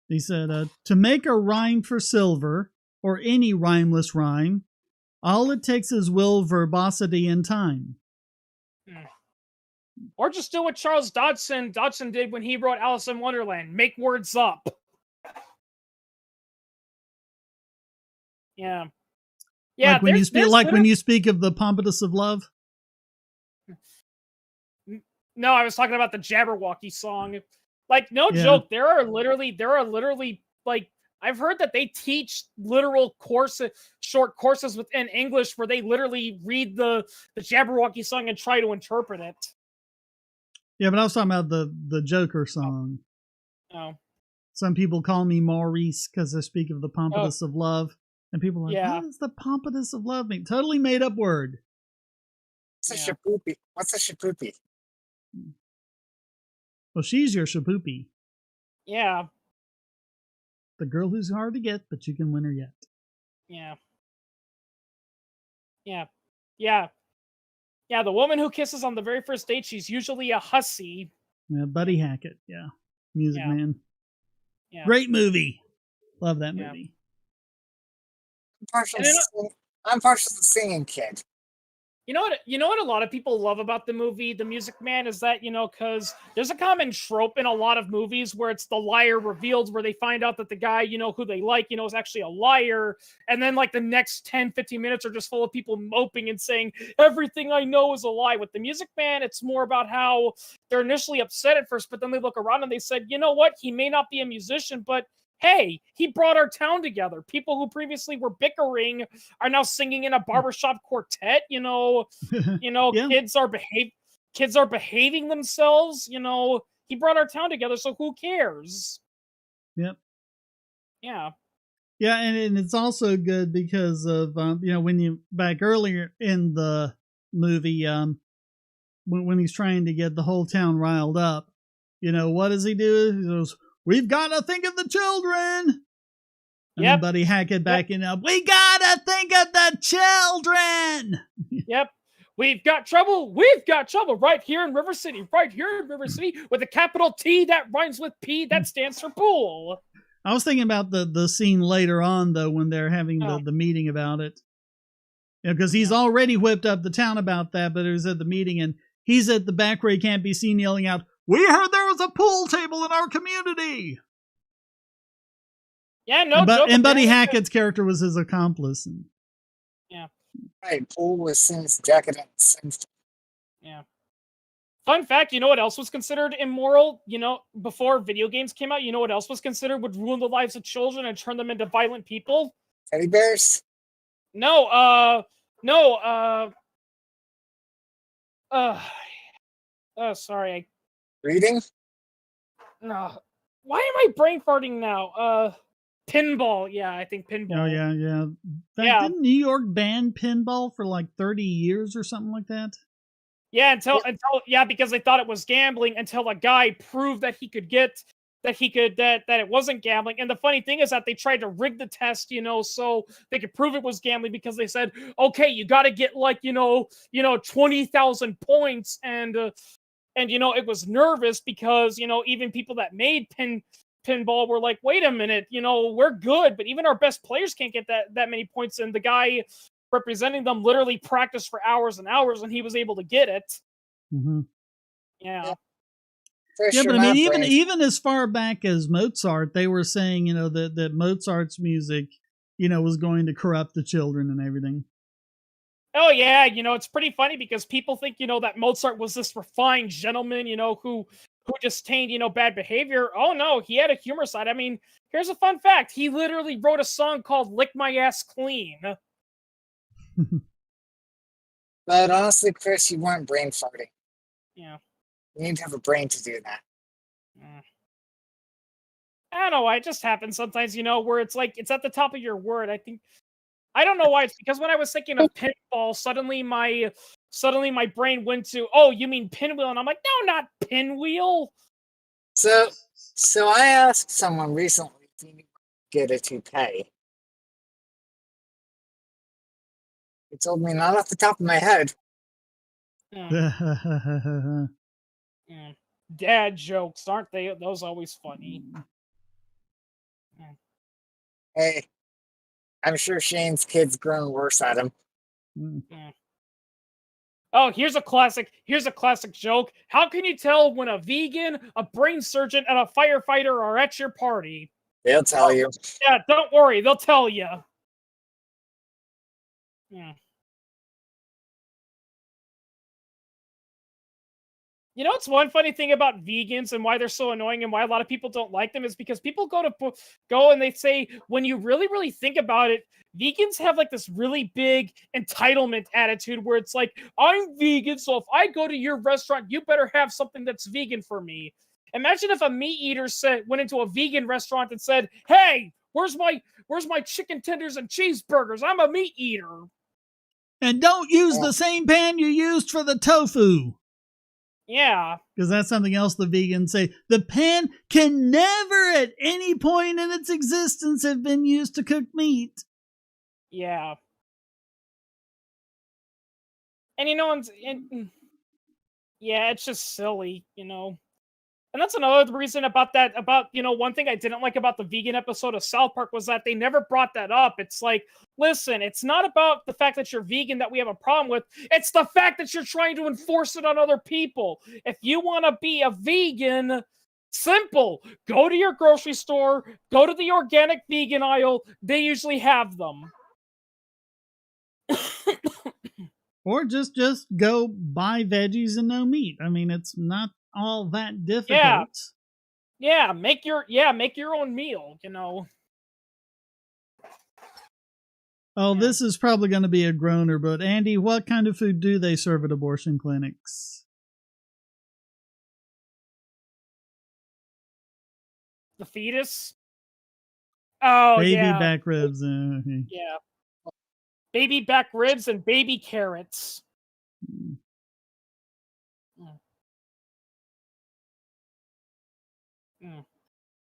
He said, to make a rhyme for silver, or any rhymeless rhyme, all it takes is will, verbosity, and time. Or just do what Charles Dodson did when he wrote Alice in Wonderland. Make words up. Yeah. Yeah. Like when you speak of the pompatus of love. No, I was talking about the Jabberwocky song. Like, no joke, there are literally like, I've heard that they teach literal short courses within English where they literally read the Jabberwocky song and try to interpret it. Yeah, but I was talking about the Joker song. Oh. Some people call me Maurice because I speak of the pompatus of love. And people are like, what does the pompatus of love mean? Totally made up word. What's a shapoopy? What's a shapoopy? Well, she's your shapoopy. Yeah. The girl who's hard to get, but you can win her yet. Yeah. Yeah. Yeah. Yeah, the woman who kisses on the very first date, she's usually a hussy. Yeah, Buddy Hackett. Yeah. Music Man. Yeah. Great movie. Love that movie. I'm partial to the singing kid. You know what a lot of people love about the movie The Music Man is that, because there's a common trope in a lot of movies where it's the liar revealed, where they find out that the guy, who they like, is actually a liar. And then like the next 10, 15 minutes are just full of people moping and saying, everything I know is a lie. With The Music Man, it's more about how they're initially upset at first, but then they look around and they said, you know what? He may not be a musician, but hey, he brought our town together. People who previously were bickering are now singing in a barbershop quartet. Yeah. Kids are behaving themselves. He brought our town together, so who cares? Yep. Yeah. Yeah, and it's also good because of when you back earlier in the movie, when he's trying to get the whole town riled up, what does he do? He goes, "We've got to think of the children." And Yep. then Buddy Hackett backing up, "We gotta think of the children." Yep. We've got trouble right here in River City, with a capital T that rhymes with P that stands for pool. I was thinking about the scene later on, though, when they're having the meeting about it. Because he's already whipped up the town about that, but it was at the meeting, and he's at the back where he can't be seen yelling out, "We heard there was a pool table in our community!" Yeah, no joke. And Buddy Hackett's character was his accomplice. Yeah. Right, pool was since decadence. Yeah. Fun fact, you know what else was considered immoral? Before video games came out, you know what else was considered would ruin the lives of children and turn them into violent people? Teddy bears? Sorry. Reading? No. Why am I brain farting now? Pinball. Yeah, I think pinball. Oh, yeah. Didn't New York ban pinball for like 30 years or something like that? Yeah, until because they thought it was gambling, until a guy proved that it wasn't gambling. And the funny thing is that they tried to rig the test, so they could prove it was gambling, because they said, okay, you got to get 20,000 points, and it was nervous because even people that made pinball were like, wait a minute, we're good, but even our best players can't get that many points. And the guy representing them literally practiced for hours and hours, and he was able to get it. Mm-hmm. Yeah. But I mean, even as far back as Mozart, they were saying, that Mozart's music, was going to corrupt the children and everything. Oh yeah, it's pretty funny because people think, that Mozart was this refined gentleman, who disdained, bad behavior. Oh no, he had a humor side. I mean, here's a fun fact. He literally wrote a song called Lick My Ass Clean. But honestly, Chris, you weren't brain farting. Yeah. You need to have a brain to do that. I don't know why. It just happens sometimes, where it's like, it's at the top of your word. I don't know why. It's because when I was thinking of pinball, suddenly my brain went to, oh, you mean pinwheel? And I'm like, no, not pinwheel. So I asked someone recently if you get a toupee. He told me not off the top of my head. Dad jokes, aren't they? Those always funny. Hey, I'm sure Shane's kid's grown worse at him. Oh, here's a classic joke. How can you tell when a vegan, a brain surgeon, and a firefighter are at your party? They'll tell you. Yeah, don't worry, they'll tell you. Yeah. What's one funny thing about vegans and why they're so annoying and why a lot of people don't like them is because people go and they say, when you really, really think about it, vegans have like this really big entitlement attitude where it's like, I'm vegan, so if I go to your restaurant, you better have something that's vegan for me. Imagine if a meat eater went into a vegan restaurant and said, hey, where's my chicken tenders and cheeseburgers? I'm a meat eater. And don't use the same pan you used for the tofu. Yeah. Because that's something else the vegans say. The pan can never at any point in its existence have been used to cook meat. Yeah. And yeah, it's just silly, that's another reason about that. About one thing I didn't like about the vegan episode of South Park was that they never brought that up. It's like, listen, it's not about the fact that you're vegan that we have a problem with. It's the fact that you're trying to enforce it on other people. If you want to be a vegan, simple. Go to your grocery store. Go to the organic vegan aisle. They usually have them. Or just go buy veggies and no meat. I mean, it's not all that difficult. Yeah, make your own meal, Oh, Yeah. this is probably going to be a groaner, but Andy, what kind of food do they serve at abortion clinics? The fetus? Oh, Baby yeah. back ribs. Yeah. Baby back ribs and baby carrots.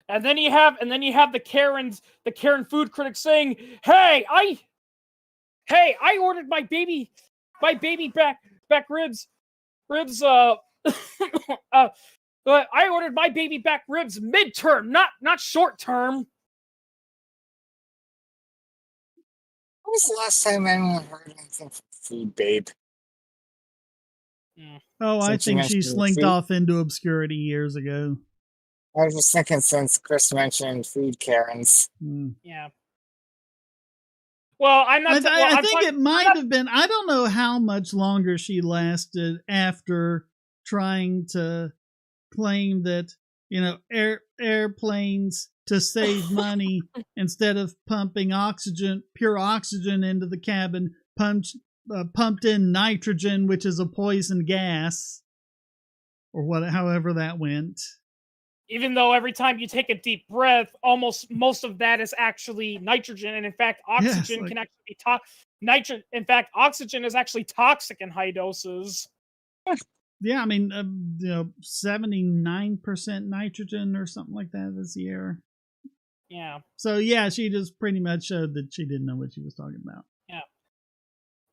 And then you have the Karen food critics saying, "Hey, I ordered my baby back ribs but I ordered my baby back ribs midterm, not short term." When was the last time anyone heard anything from Food Babe? Oh, I Since you think she mentioned slinked food- off into obscurity years ago. I was just thinking since Chris mentioned Food Karens. Yeah. Well, I'm not. I think it might have been. I don't know how much longer she lasted after trying to claim that airplanes to save money instead of pumping pure oxygen into the cabin, pumped in nitrogen, which is a poison gas, or however that went. Even though every time you take a deep breath, most of that is actually nitrogen, and in fact, oxygen can actually be toxic. In fact, oxygen is actually toxic in high doses. Yeah, I mean, 79% nitrogen or something like that is the air. Yeah. So yeah, she just pretty much showed that she didn't know what she was talking about.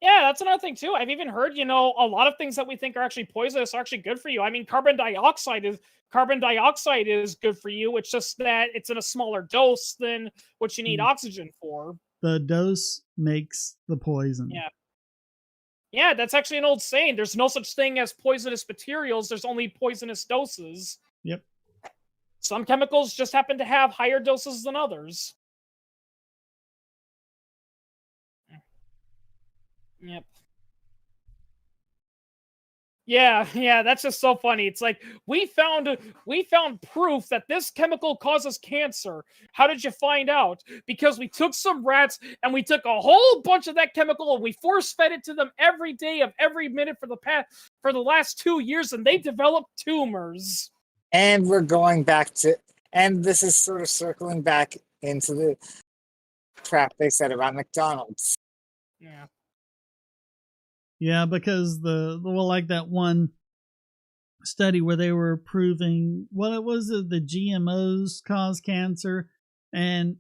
Yeah, that's another thing too. I've even heard, a lot of things that we think are actually poisonous are actually good for you. I mean, carbon dioxide is good for you. It's just that it's in a smaller dose than what you need oxygen for. The dose makes the poison. Yeah. Yeah, that's actually an old saying. There's no such thing as poisonous materials. There's only poisonous doses. Yep. Some chemicals just happen to have higher doses than others. Yep. Yeah, that's just so funny. It's like we found proof that this chemical causes cancer. How did you find out? Because we took some rats and we took a whole bunch of that chemical and we force-fed it to them every day of every minute for the last 2 years, and they developed tumors. And we're going back to, and this is sort of circling back into the crap they said about McDonald's. Yeah. Yeah, because like that one study where they were proving the GMOs cause cancer, and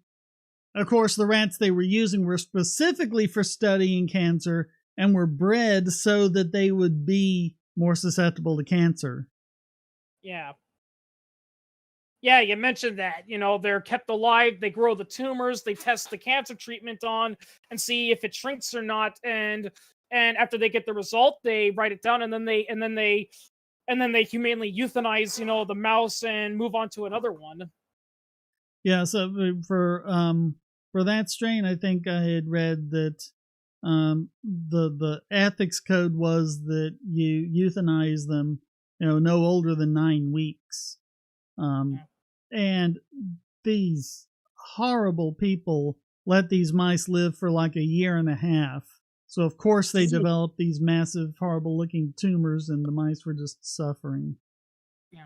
of course the rats they were using were specifically for studying cancer and were bred so that they would be more susceptible to cancer. Yeah. Yeah, you mentioned that. They're kept alive, they grow the tumors, they test the cancer treatment on and see if it shrinks or not, and after they get the result, they write it down, and then they humanely euthanize, the mouse and move on to another one. Yeah, so for that strain, I think I had read that the ethics code was that you euthanize them, no older than 9 weeks. And these horrible people let these mice live for like a year and a half. So of course they developed these massive, horrible-looking tumors, and the mice were just suffering. Yeah.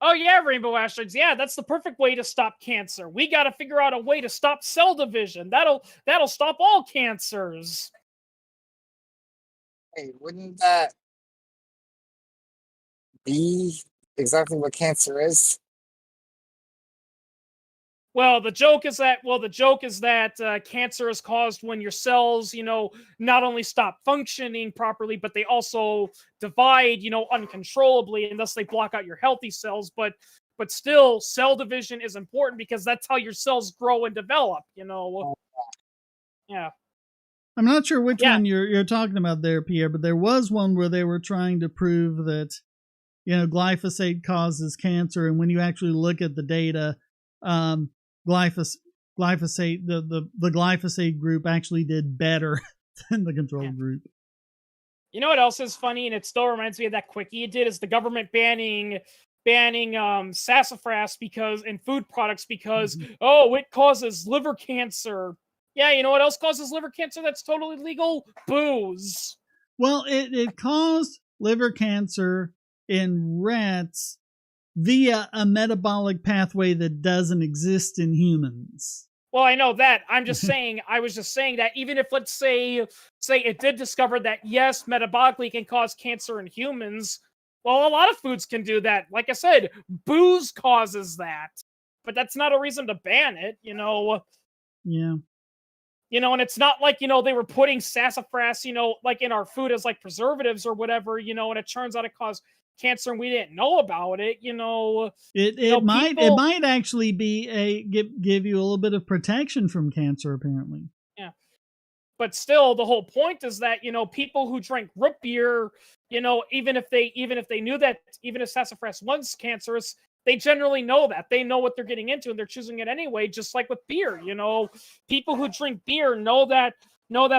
Oh yeah, Rainbow Asteroids. Yeah, that's the perfect way to stop cancer. We got to figure out a way to stop cell division. That'll stop all cancers. Hey, wouldn't that be exactly what cancer is? Well, the joke is that cancer is caused when your cells, not only stop functioning properly, but they also divide, uncontrollably, and thus they block out your healthy cells. But still, cell division is important because that's how your cells grow and develop. Yeah. I'm not sure which Yeah. one you're talking about there, Pierre, but there was one where they were trying to prove that glyphosate causes cancer, and when you actually look at the data, glyphosate the glyphosate group actually did better than the control group. You know what else is funny, and it still reminds me of that quickie it did, is the government banning sassafras in food products because it causes liver cancer. Yeah, you know what else causes liver cancer that's totally legal? Booze. Well, it caused liver cancer in rats via a metabolic pathway that doesn't exist in humans. Well, I know that. I was just saying that even if, let's say it did discover that, yes, metabolically can cause cancer in humans, well, a lot of foods can do that. Like I said, booze causes that. But that's not a reason to ban it, Yeah. And it's not like, they were putting sassafras, like in our food as like preservatives or whatever, and it turns out it caused cancer and we didn't know about it, It might actually be give you a little bit of protection from cancer, apparently. Yeah. But still, the whole point is that, people who drink root beer, even if they knew that, even if sassafras was cancerous, they generally know that. They know what they're getting into and they're choosing it anyway, just like with beer, People who drink beer know that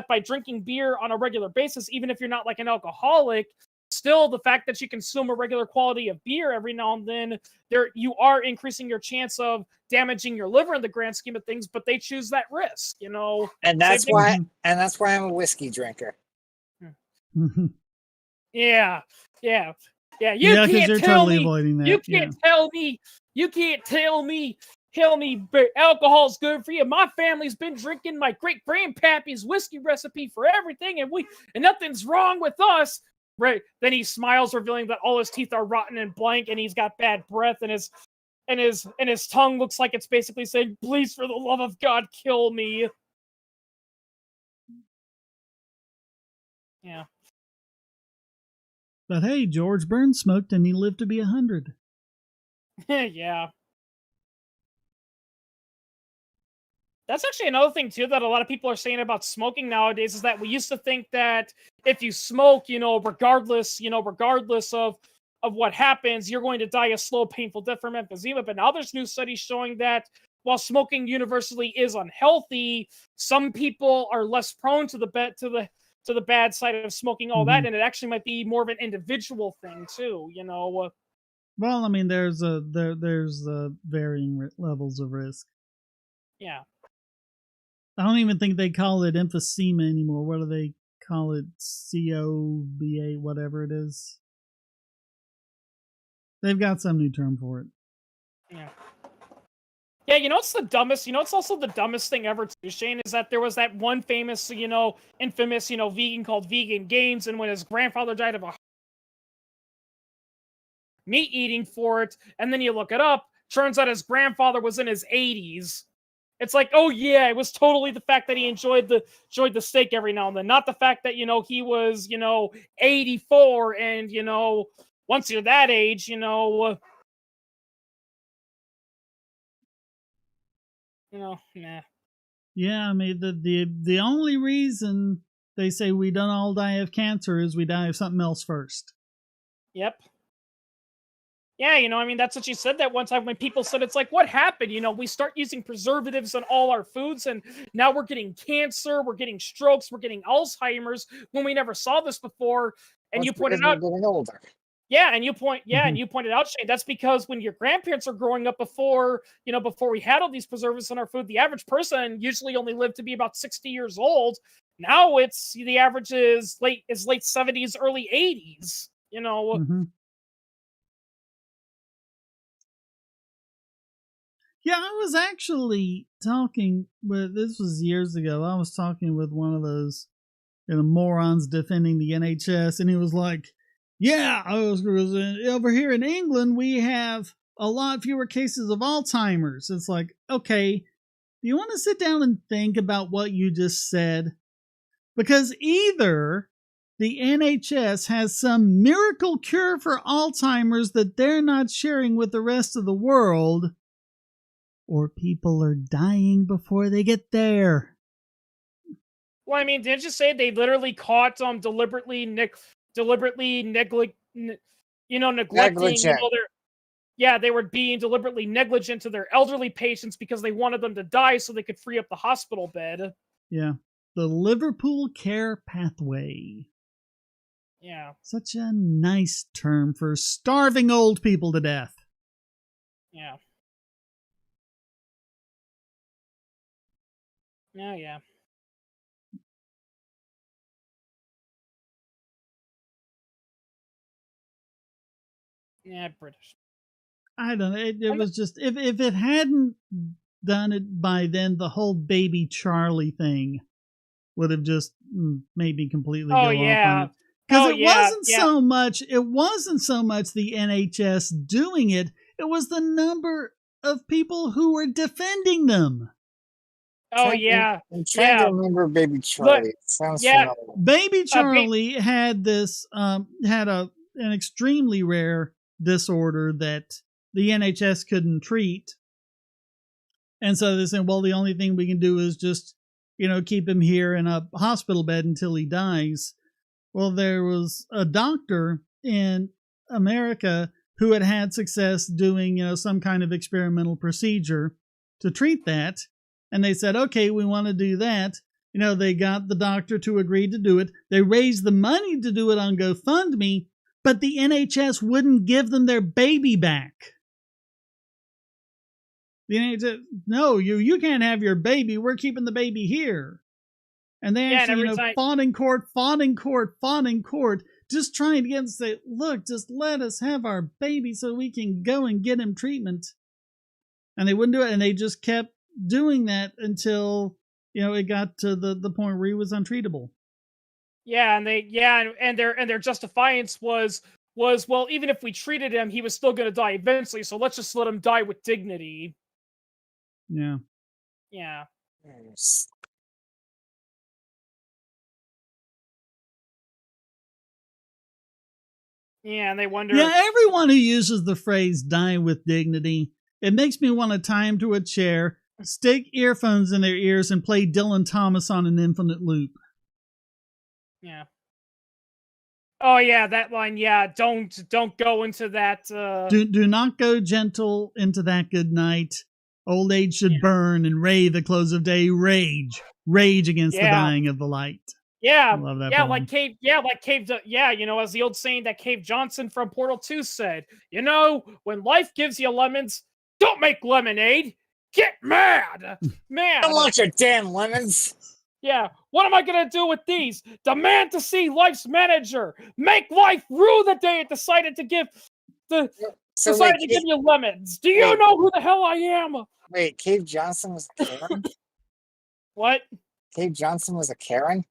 by drinking beer on a regular basis, even if you're not like an alcoholic, still the fact that you consume a regular quality of beer every now and then, you are increasing your chance of damaging your liver in the grand scheme of things, but they choose that risk, And that's why I'm a whiskey drinker. Yeah. You because can't you're tell totally me. avoiding that. You can't tell me. You can't tell me. Alcohol's good for you. My family's been drinking my great grandpappy's whiskey recipe for everything, and nothing's wrong with us. Right? Then he smiles, revealing that all his teeth are rotten and blank, and he's got bad breath, and his tongue looks like it's basically saying, "Please, for the love of God, kill me." Yeah. But hey, George Burns smoked and he lived to be 100. Yeah. That's actually another thing too that a lot of people are saying about smoking nowadays, is that we used to think that if you smoke, regardless of what happens, you're going to die a slow, painful death from emphysema. But now there's new studies showing that while smoking universally is unhealthy, some people are less prone to the bad side of smoking, all that, and it actually might be more of an individual thing too. Well, I mean, there's varying levels of risk. Yeah. I don't even think they call it emphysema anymore. What do they call it? COBA, whatever it is. They've got some new term for it. Yeah. Yeah, it's the dumbest, it's also the dumbest thing ever too, Shane, is that there was that one famous, infamous, vegan called Vegan Gains, and when his grandfather died of a meat eating for it, and then you look it up, turns out his grandfather was in his 80s. It's like, oh yeah, it was totally the fact that he enjoyed the steak every now and then, not the fact that, he was, 84, and, once you're that age, nah. Yeah, I mean, the only reason they say we don't all die of cancer is we die of something else first. Yep. Yeah, that's what you said that one time when people said, it's like, what happened? We start using preservatives on all our foods, and now we're getting cancer, we're getting strokes, we're getting Alzheimer's when we never saw this before. And you pointed out, getting older. Yeah, and you pointed out, Shane, that's because when your grandparents are growing up before we had all these preservatives in our food, the average person usually only lived to be about 60 years old. Now the average is late 70s, early 80s, Yeah, I was actually talking with, this was years ago, I was talking with one of those morons defending the NHS, and he was like, yeah, I was over here in England, we have a lot fewer cases of Alzheimer's. It's like, okay, do you want to sit down and think about what you just said? Because either the NHS has some miracle cure for Alzheimer's that they're not sharing with the rest of the world, or people are dying before they get there. Well, I mean, didn't you say they literally caught deliberately neglecting, Negligent. they were being deliberately negligent to their elderly patients because they wanted them to die so they could free up the hospital bed. Yeah. The Liverpool Care Pathway. Yeah. Such a nice term for starving old people to death. Yeah. Oh, yeah. Yeah, British. I don't know. It was just, if it hadn't done it by then, the whole baby Charlie thing would have just made me completely go off on it. Because it wasn't so much the NHS doing it, it was the number of people who were defending them. Oh, yeah. I'm trying to remember Baby Charlie. It sounds familiar. Baby Charlie had this had an extremely rare disorder that the NHS couldn't treat. And so they said, well, the only thing we can do is just, keep him here in a hospital bed until he dies. Well, there was a doctor in America who had had success doing, some kind of experimental procedure to treat that. And they said, okay, we want to do that. They got the doctor to agree to do it. They raised the money to do it on GoFundMe, but the NHS wouldn't give them their baby back. The NHS, no, you can't have your baby. We're keeping the baby here. And they actually, fought in court, just trying to get them to say, look, just let us have our baby so we can go and get him treatment. And they wouldn't do it, and they just kept doing that until, it got to the point where he was untreatable. Yeah, and their justifiance was, well, even if we treated him, he was still going to die eventually, so let's just let him die with dignity. Yeah. Yeah. Yes. Yeah, and they wonder. Yeah, everyone who uses the phrase "die with dignity," it makes me want to tie him to a chair, stick earphones in their ears, and play Dylan Thomas on an infinite loop. Yeah. Oh yeah, that line. Yeah, don't go into that. Do not go gentle into that good night. Old age should burn and rave at close of day. Rage against the dying of the light. Yeah, I love that yeah, poem. like Cave, as the old saying that Cave Johnson from Portal 2 said, when life gives you lemons, don't make lemonade. Get mad, man. I want your damn lemons. Yeah, what am I gonna do with these? Demand to see life's manager. Make life rue the day it decided to give give you lemons. Do you know who the hell I am? Wait, Cave Johnson was a Karen? What? Cave Johnson was a Karen?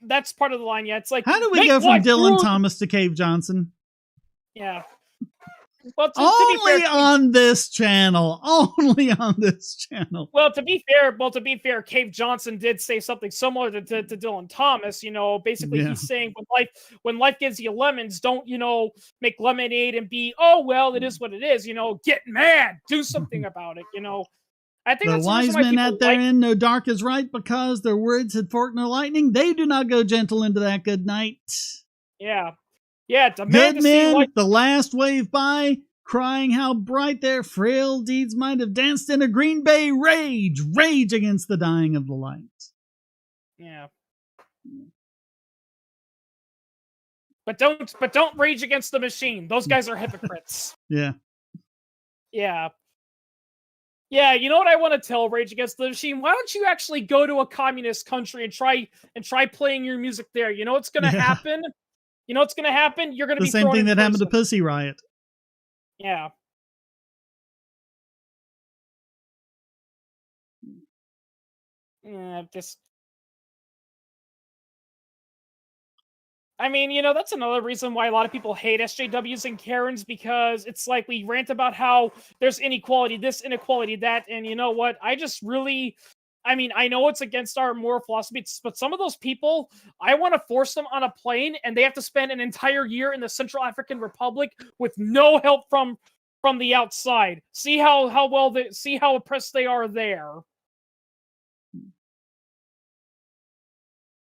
That's part of the line, yeah. It's like, how do we go from Dylan Thomas to Cave Johnson? Yeah. Well, only on this channel. Only on this channel. Well, to be fair, Cave Johnson did say something similar to Dylan Thomas. Basically he's saying when life gives you lemons, don't make lemonade and be, oh well, it is what it is. Get mad, do something about it. I think the wise men at their end know dark is right because their words had forked no lightning. They do not go gentle into that good night. Yeah. Yeah, good men, the last wave by, crying how bright their frail deeds might have danced in a Green Bay rage against the dying of the light. Yeah. But don't rage against the machine. Those guys are hypocrites. Yeah. Yeah. Yeah, you know what I want to tell Rage Against the Machine? Why don't you actually go to a communist country and try playing your music there? You know what's going to happen? You're going to be the same thing that happened to Pussy Riot. Yeah. Yeah, I mean, that's another reason why a lot of people hate SJWs and Karens, because it's like we rant about how there's inequality, this inequality, that, and you know what? I just really, I mean, I know it's against our moral philosophy, but some of those people, I want to force them on a plane, and they have to spend an entire year in the Central African Republic with no help from the outside. See how oppressed they are there.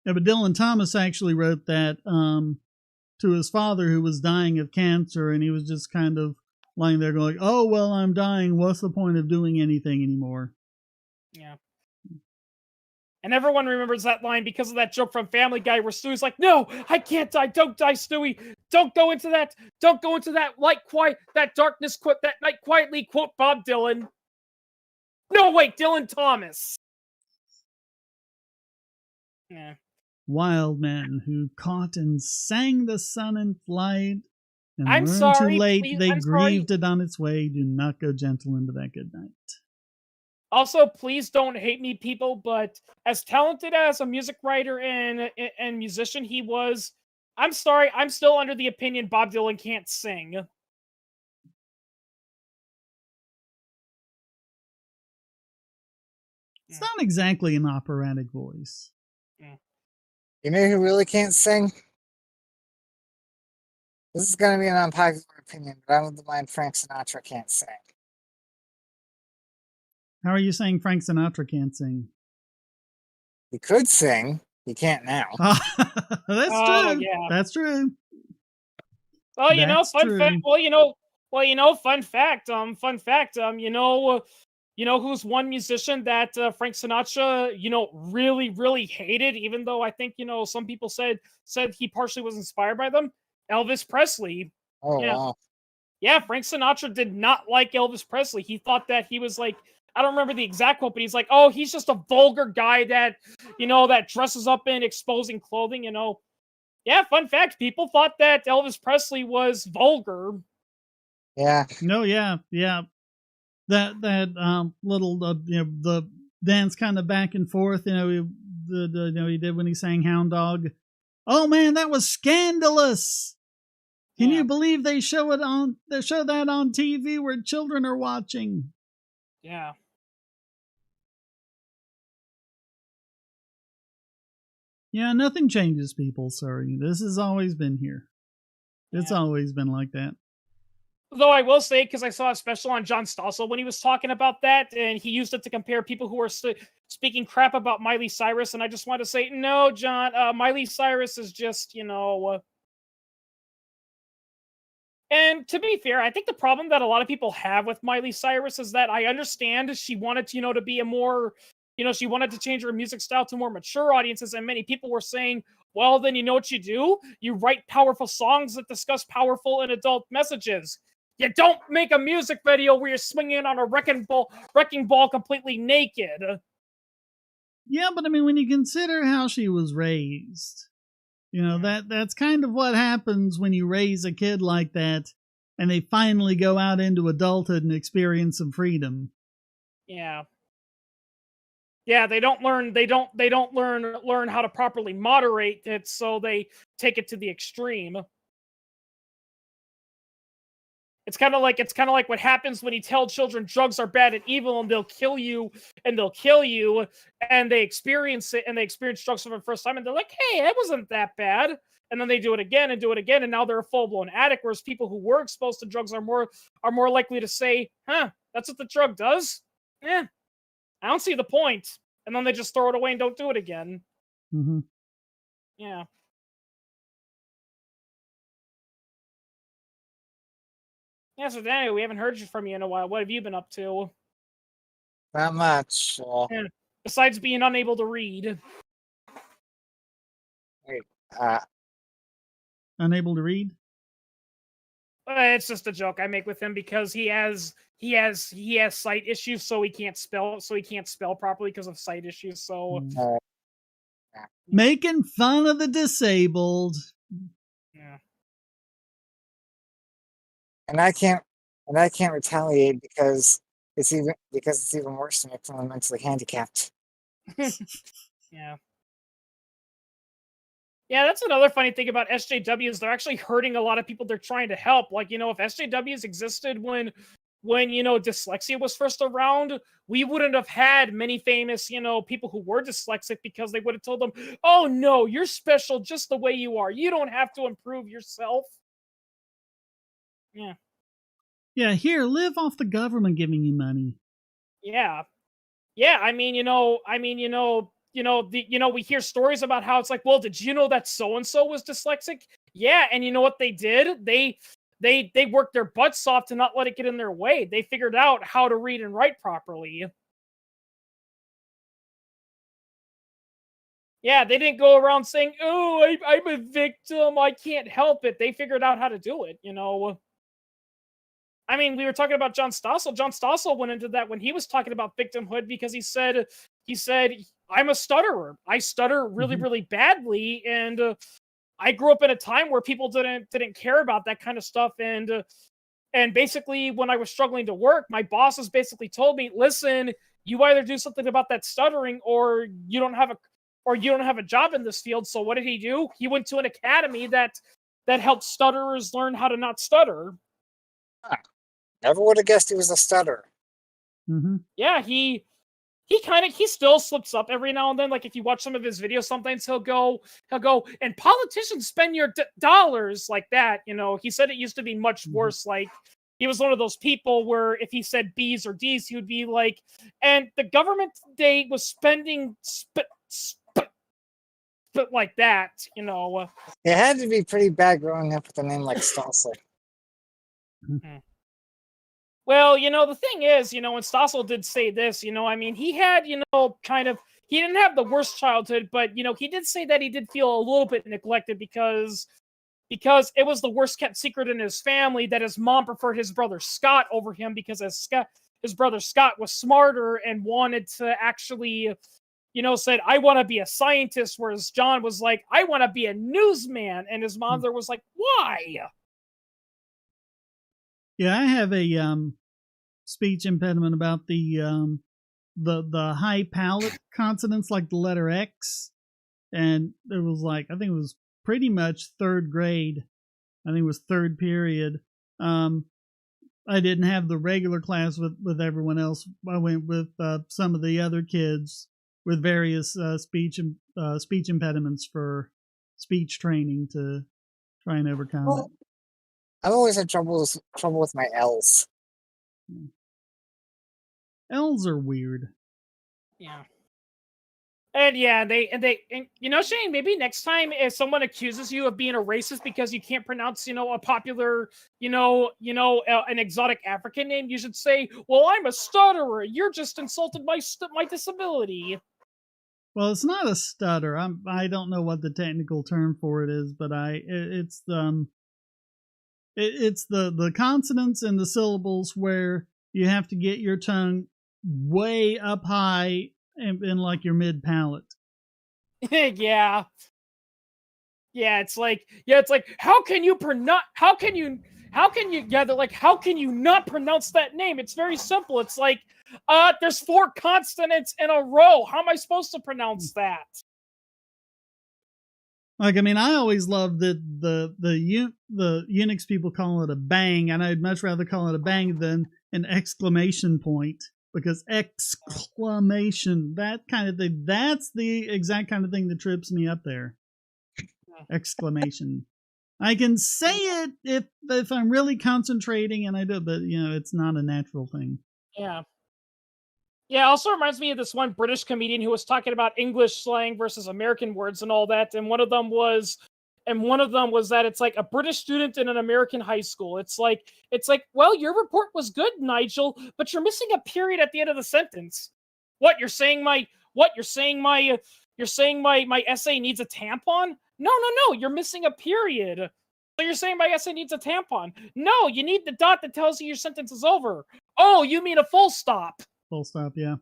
Yeah, but Dylan Thomas actually wrote that to his father, who was dying of cancer, and he was just kind of lying there going, "Oh, well, I'm dying. What's the point of doing anything anymore?" Yeah. And everyone remembers that line because of that joke from Family Guy where Stewie's like, "No, I can't die. Don't die, Stewie. Don't go into that. Don't go into that light quiet, that darkness, quote, that night quietly," quote Bob Dylan. No, wait, Dylan Thomas. Yeah. Wild men who caught and sang the sun in flight and I'm learned sorry, too late please, they I'm grieved sorry. it on its way. Do not go gentle into that good night. Also, please don't hate me, people, but as talented as a music writer and musician he was, I'm sorry, I'm still under the opinion Bob Dylan can't sing. It's not exactly an operatic voice. You know who really can't sing? This is going to be an unpopular opinion, but I'm of the mind Frank Sinatra can't sing. How are you saying Frank Sinatra can't sing? He could sing. He can't now. That's Oh, true. yeah. That's true. Well, That's fun true. fact. Fun fact. Who's one musician that Frank Sinatra, really, really hated, even though I think, some people said he partially was inspired by them? Elvis Presley. Oh, Yeah. wow. Yeah, Frank Sinatra did not like Elvis Presley. He thought that he was like, I don't remember the exact quote, but he's like, "Oh, he's just a vulgar guy that, that dresses up in exposing clothing, Yeah, fun fact, people thought that Elvis Presley was vulgar. Yeah. No, yeah. That little the dance kind of back and forth, he did when he sang Hound Dog. Oh man, that was scandalous. Can you believe they show that on TV where children are watching? Yeah. Yeah, nothing changes people, sorry. This has always been here. It's always been like that. Though I will say, because I saw a special on John Stossel when he was talking about that, and he used it to compare people who are speaking crap about Miley Cyrus, and I just want to say, no, John, Miley Cyrus is just, And to be fair, I think the problem that a lot of people have with Miley Cyrus is that I understand she wanted to, to be a more, she wanted to change her music style to more mature audiences, and many people were saying, well, then you know what you do? You write powerful songs that discuss powerful and adult messages. You don't make a music video where you're swinging on a wrecking ball completely naked. Yeah, but I mean, when you consider how she was raised, that's kind of what happens when you raise a kid like that and they finally go out into adulthood and experience some freedom. Yeah. Yeah, they don't learn how to properly moderate it, so they take it to the extreme. It's kind of like what happens when you tell children drugs are bad and evil and they'll kill you and they experience it and they experience drugs for the first time and they're like, "Hey, it wasn't that bad." And then they do it again and do it again and now they're a full-blown addict, whereas people who were exposed to drugs are more likely to say, "Huh, that's what the drug does? Eh, I don't see the point." And then they just throw it away and don't do it again. Mm-hmm. Yeah. Yeah, so Daniel, we haven't heard from you in a while. What have you been up to? Not much. Yeah. Besides being unable to read. Wait, Unable to read? It's just a joke I make with him because he has sight issues, so he can't spell properly because of sight issues. So making fun of the disabled. Yeah. And I can't retaliate because it's even worse to make someone mentally handicapped. Yeah. Yeah, that's another funny thing about SJWs. They're actually hurting a lot of people they're trying to help. Like, if SJWs existed when dyslexia was first around, we wouldn't have had many famous, people who were dyslexic, because they would have told them, "Oh no, you're special just the way you are. You don't have to improve yourself." Yeah. Yeah, here, live off the government giving you money. Yeah. Yeah, we hear stories about how it's like, well, did you know that so and so was dyslexic? Yeah, and you know what they did? They worked their butts off to not let it get in their way. They figured out how to read and write properly. Yeah, they didn't go around saying, "Oh, I'm a victim. I can't help it." They figured out how to do it. We were talking about John Stossel. John Stossel went into that when he was talking about victimhood, because he said, "I'm a stutterer. I stutter really, really badly, and I grew up in a time where people didn't care about that kind of stuff, and basically when I was struggling to work, my bosses basically told me, listen, you either do something about that stuttering, or you don't have a job in this field." So what did he do? He went to an academy that helped stutterers learn how to not stutter. Never would have guessed he was a stutterer. Mm-hmm. Yeah, he still slips up every now and then. Like, if you watch some of his videos, sometimes he'll go, "And politicians spend your dollars," like that. He said it used to be much worse. Like, he was one of those people where if he said B's or D's, he would be like, "And the government today was spending spit like that." It had to be pretty bad growing up with a name like Stossel. Well, the thing is, when Stossel did say this, he had, he didn't have the worst childhood, but, he did say that he did feel a little bit neglected, because it was the worst kept secret in his family that his mom preferred his brother Scott over him, because his brother Scott was smarter and wanted to actually, said, "I want to be a scientist," whereas John was like, "I want to be a newsman," and his mother was like, "Why?" Yeah, I have a speech impediment about the high palate consonants, like the letter X, and it was like, I think it was pretty much third grade. I think it was third period. I didn't have the regular class with everyone else. I went with some of the other kids with various speech impediments for speech training to try and overcome it. I've always had trouble with my L's. L's are weird. Yeah. And yeah, Shane, maybe next time if someone accuses you of being a racist because you can't pronounce, a popular, an exotic African name, you should say, "Well, I'm a stutterer. You're just insulted my disability." Well, it's not a stutter. I don't know what the technical term for it is, but it's the consonants and the syllables where you have to get your tongue way up high in like your mid palate. Yeah. Yeah, it's like, how can you not pronounce that name? It's very simple. It's like, there's 4 consonants in a row. How am I supposed to pronounce that? Like, I always loved that the Unix people call it a bang, and I'd much rather call it a bang than an exclamation point, because exclamation, that kind of thing, that's the exact kind of thing that trips me up there. Exclamation. I can say it if I'm really concentrating, and I do, but it's not a natural thing. Yeah. Yeah, also reminds me of this one British comedian who was talking about English slang versus American words and all that, and one of them was that it's like a British student in an American high school. It's like, "Well, your report was good, Nigel, but you're missing a period at the end of the sentence." What, you're saying my essay needs a tampon? No, you're missing a period. So you're saying my essay needs a tampon? No, you need the dot that tells you your sentence is over. Oh, you mean a full stop? Full stop, yeah.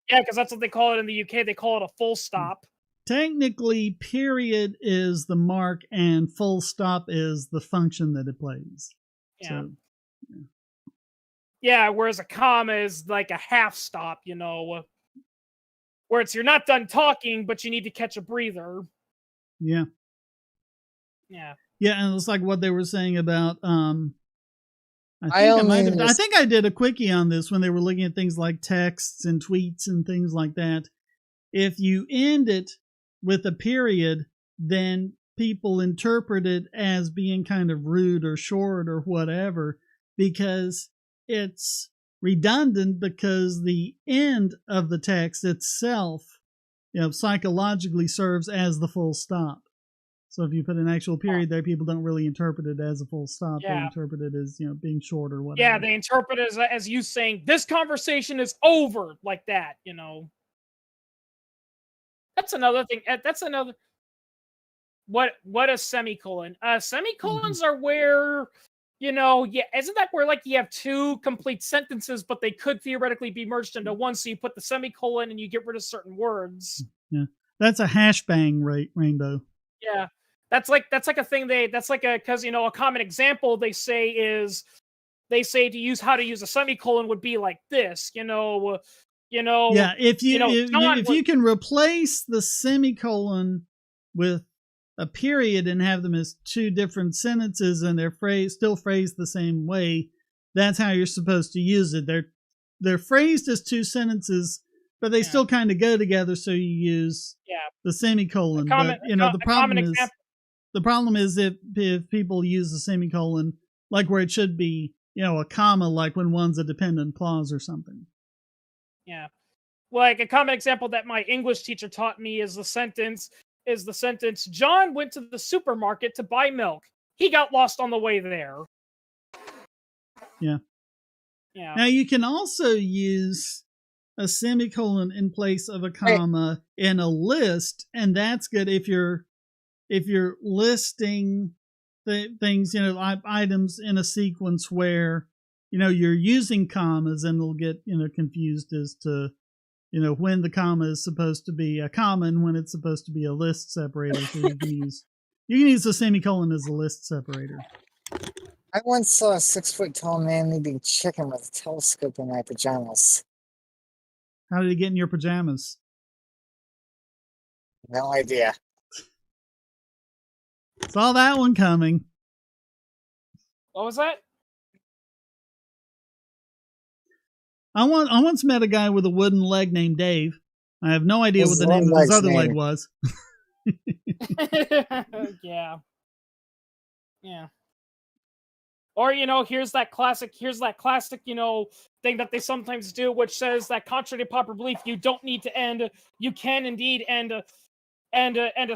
Yeah, because that's what they call it in the UK. They call it a full stop. Technically, period is the mark, and full stop is the function that it plays. Yeah. So, yeah, whereas a comma is like a half stop, where it's, you're not done talking, but you need to catch a breather. Yeah. Yeah. Yeah, and it's like what they were saying about I think I did a quickie on this when they were looking at things like texts and tweets and things like that. If you end it with a period, then people interpret it as being kind of rude or short or whatever, because it's redundant, because the end of the text itself, psychologically serves as the full stop. So if you put an actual period there, people don't really interpret it as a full stop. They Yeah. interpret it as, being short or whatever. Yeah, they interpret it as you saying, this conversation is over, like that, That's another thing. That's another. What a semicolon? Semicolons are where, isn't that where like you have two complete sentences, but they could theoretically be merged into one? So you put the semicolon and you get rid of certain words. Yeah, that's a hashbang, Rainbow. Yeah, that's like a thing because a common example they say to use how to use a semicolon would be like this, Yeah, if you can replace the semicolon with a period and have them as two different sentences and they're still phrased the same way, that's how you're supposed to use it. They're phrased as two sentences, but they still kind of go together, so you use the semicolon. The problem is if people use the semicolon like where it should be, a comma, like when one's a dependent clause or something. Yeah. Like a common example that my English teacher taught me is the sentence, John went to the supermarket to buy milk. He got lost on the way there. Yeah. Yeah. Now you can also use a semicolon in place of a comma in a list, and that's good if you're listing things, items in a sequence where, you're using commas, and it'll get, confused as to, when the comma is supposed to be a comma and when it's supposed to be a list separator. So you can use the semicolon as a list separator. I once saw a 6-foot-tall man eating chicken with a telescope in my pajamas. How did he get in your pajamas? No idea. Saw that one coming. What was that? I once met a guy with a wooden leg named Dave. I have no idea what the name of his other leg was. Yeah. Yeah. Or, here's that classic, thing that they sometimes do, which says that contrary to popular belief, you don't need to end, you can indeed end a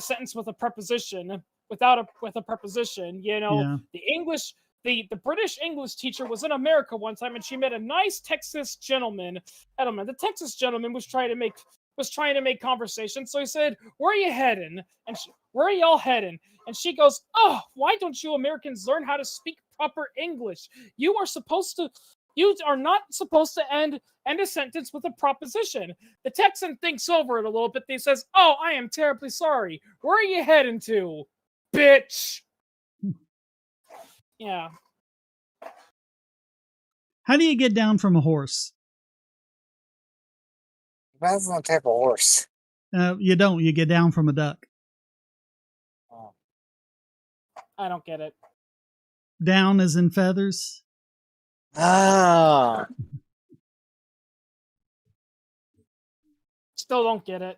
sentence with a preposition, with a preposition, The British English teacher was in America one time, and she met a nice Texas gentleman. The Texas gentleman was trying to make conversation. So he said, "Where are you heading?" And "Where are y'all heading?" And she goes, "Oh, why don't you Americans learn how to speak proper English? You are not supposed to end a sentence with a proposition." The Texan thinks over it a little bit. He says, "Oh, I am terribly sorry. Where are you heading to, bitch?" Yeah. How do you get down from a horse? Depends on the type of horse. You don't. You get down from a duck. Oh. I don't get it. Down as in feathers? Ah. Still don't get it.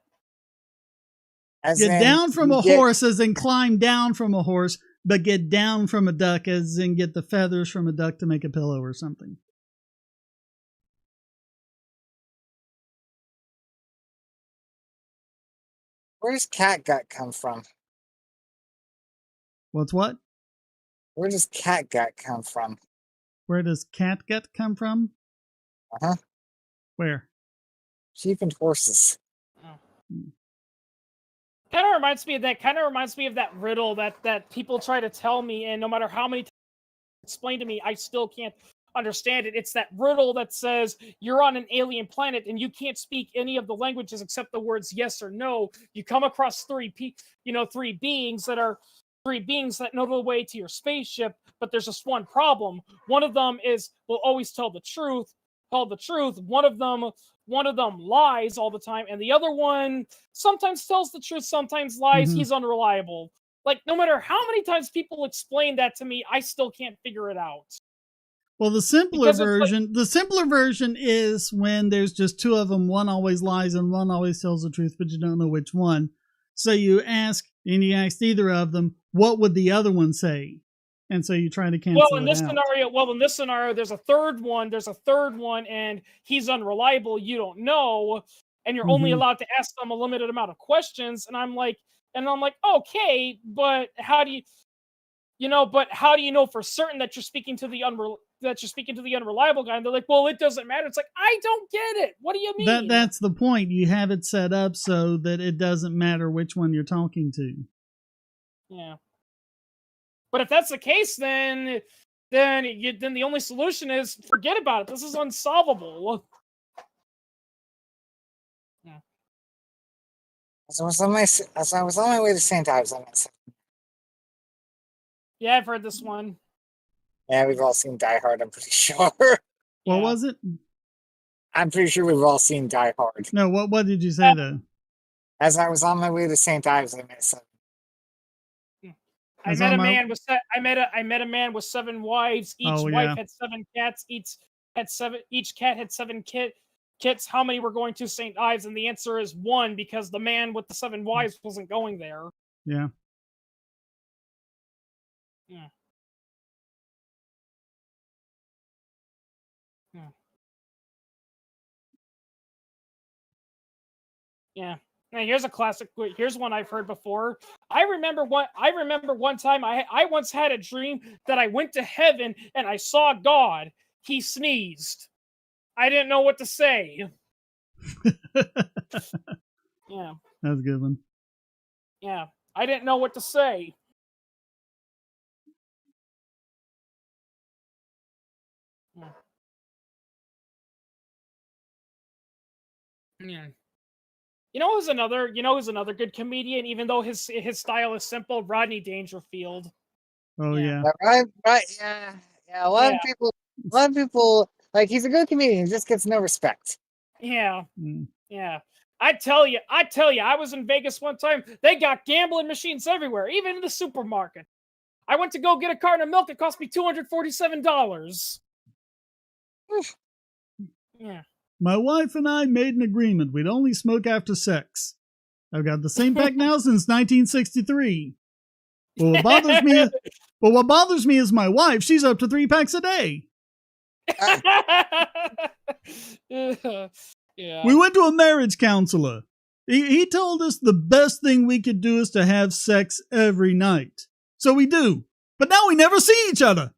Get down from a horse as in climb down from a horse, but get down from a duck as in get the feathers from a duck to make a pillow or something. Where does catgut come from? What's what? Where does catgut come from? Where does catgut come from? Uh-huh. Where? Sheep and horses. Kind of reminds me of that riddle that people try to tell me, and no matter how many times it's explained to me, I still can't understand it. It's that riddle that says you're on an alien planet and you can't speak any of the languages except the words yes or no. You come across three beings that know the way to your spaceship, but there's just one problem. One of them will always tell the truth. One of them lies all the time, and the other one sometimes tells the truth, sometimes lies. Mm-hmm. He's unreliable. Like, no matter how many times people explain that to me, I still can't figure it out. Well, the simpler Because it's like- version is when there's just two of them. One always lies and one always tells the truth, but you don't know which one. So you ask either of them, what would the other one say? And so you try to cancel in this out. scenario, there's a third one, and he's unreliable. You don't know, and you're only allowed to ask them a limited amount of questions. And I'm like, okay, but how do you know for certain that you're speaking to the unreliable guy? And they're like, well, it doesn't matter. It's like, I don't get it. What do you mean? That's the point. You have it set up so that it doesn't matter which one you're talking to. Yeah. But if that's the case, then the only solution is forget about it. This is unsolvable. Yeah. As I was on my way to St. Ives, I met some. Yeah, I've heard this one. Yeah, we've all seen Die Hard, I'm pretty sure. What was it? I'm pretty sure we've all seen Die Hard. No, what did you say though? As I was on my way to St. Ives, I met some. I met a man with 7 wives. Each wife had 7 cats. Each cat had 7 kits. How many were going to St. Ives? And the answer is 1, because the man with the 7 wives wasn't going there. Yeah. Yeah. Yeah. Yeah. Now, here's a classic. Here's one I've heard before. I remember one time I once had a dream that I went to heaven and I saw God. He sneezed. I didn't know what to say. Yeah. That's a good one. Yeah. I didn't know what to say. Yeah. Yeah. You know who's another good comedian, even though his style is simple? Rodney Dangerfield. Oh yeah. Right, yeah. A lot of people like, he's a good comedian, he just gets no respect. Yeah. Yeah. I tell you, I was in Vegas one time. They got gambling machines everywhere, even in the supermarket. I went to go get a carton of milk. It cost me $247. Yeah. My wife and I made an agreement. We'd only smoke after sex. I've got the same pack now since 1963. Well, what bothers me is my wife. She's up to 3 packs a day. Yeah. We went to a marriage counselor. He told us the best thing we could do is to have sex every night. So we do. But now we never see each other.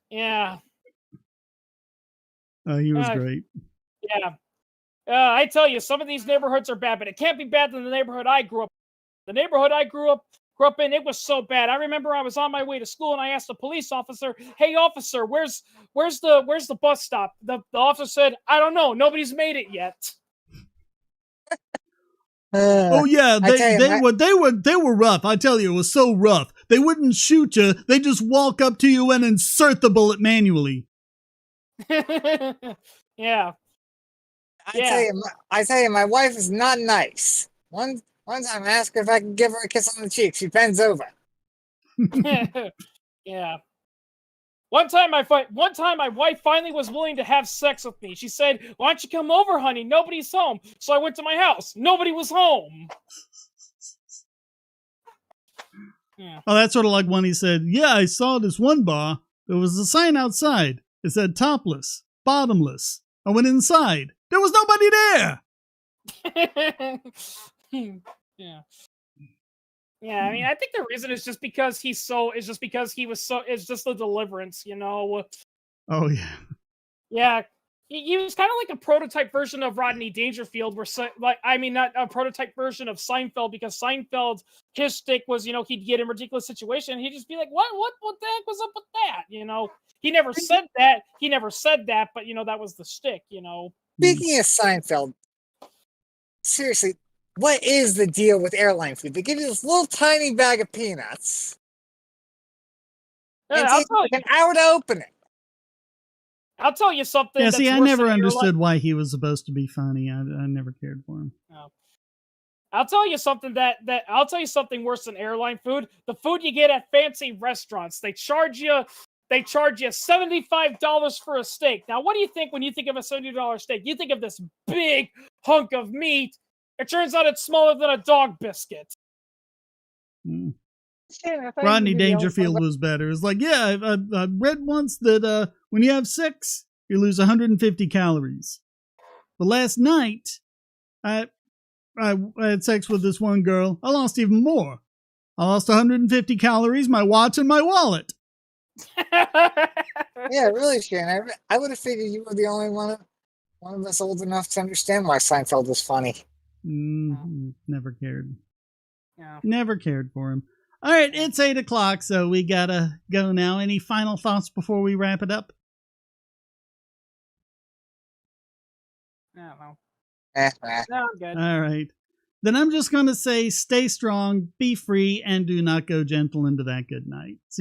Yeah. He was great. Yeah. I tell you, some of these neighborhoods are bad, but it can't be bad than the neighborhood I grew up. The neighborhood I grew up in, it was so bad. I remember I was on my way to school and I asked the police officer, "Hey officer, where's the bus stop?" The officer said, "I don't know. Nobody's made it yet." Oh yeah, they were rough. I tell you, it was so rough. They wouldn't shoot you. They just walk up to you and insert the bullet manually. Yeah. I tell you, my wife is not nice. One time I asked her if I could give her a kiss on the cheek. She bends over. Yeah. One time my wife finally was willing to have sex with me. She said, "Why don't you come over, honey? Nobody's home." So I went to my house. Nobody was home. Yeah. Oh, that's sort of like when he said, "Yeah, I saw this one bar. There was a sign outside. It said topless, bottomless. I went inside. There was nobody there." Yeah. Yeah, I mean, I think the reason is just because he was just the deliverance, you know. Oh yeah. Yeah. He was kind of like a prototype version of Rodney Dangerfield, not a prototype version of Seinfeld, because Seinfeld, his stick was, he'd get in a ridiculous situation, and he'd just be like, what the heck was up with that? He never said that, but that was the stick, Speaking of Seinfeld, seriously, what is the deal with airline food? They give you this little tiny bag of peanuts. And it takes like an hour to open it. I'll tell you something. Yeah, see, I never understood why he was supposed to be funny. I never cared for him. No. I'll tell you something I'll tell you something worse than airline food. The food you get at fancy restaurants. They charge you $75 for a steak. Now, what do you think when you think of a $70 steak? You think of this big hunk of meat. It turns out it's smaller than a dog biscuit. Mm. Yeah, I Rodney think the only Dangerfield one- was better. It's like, yeah, I read once that when you have sex, you lose 150 calories. But last night, I had sex with this one girl. I lost even more. I lost 150 calories, my watch, and my wallet. Yeah, really, Shane. I would have figured you were the only one of us old enough to understand why Seinfeld was funny. Never cared. Yeah. Never cared for him. All right, it's 8 o'clock, so we gotta go now. Any final thoughts before we wrap it up? I don't know. Eh. No, I'm good. All right. Then I'm just gonna say stay strong, be free, and do not go gentle into that good night. See you.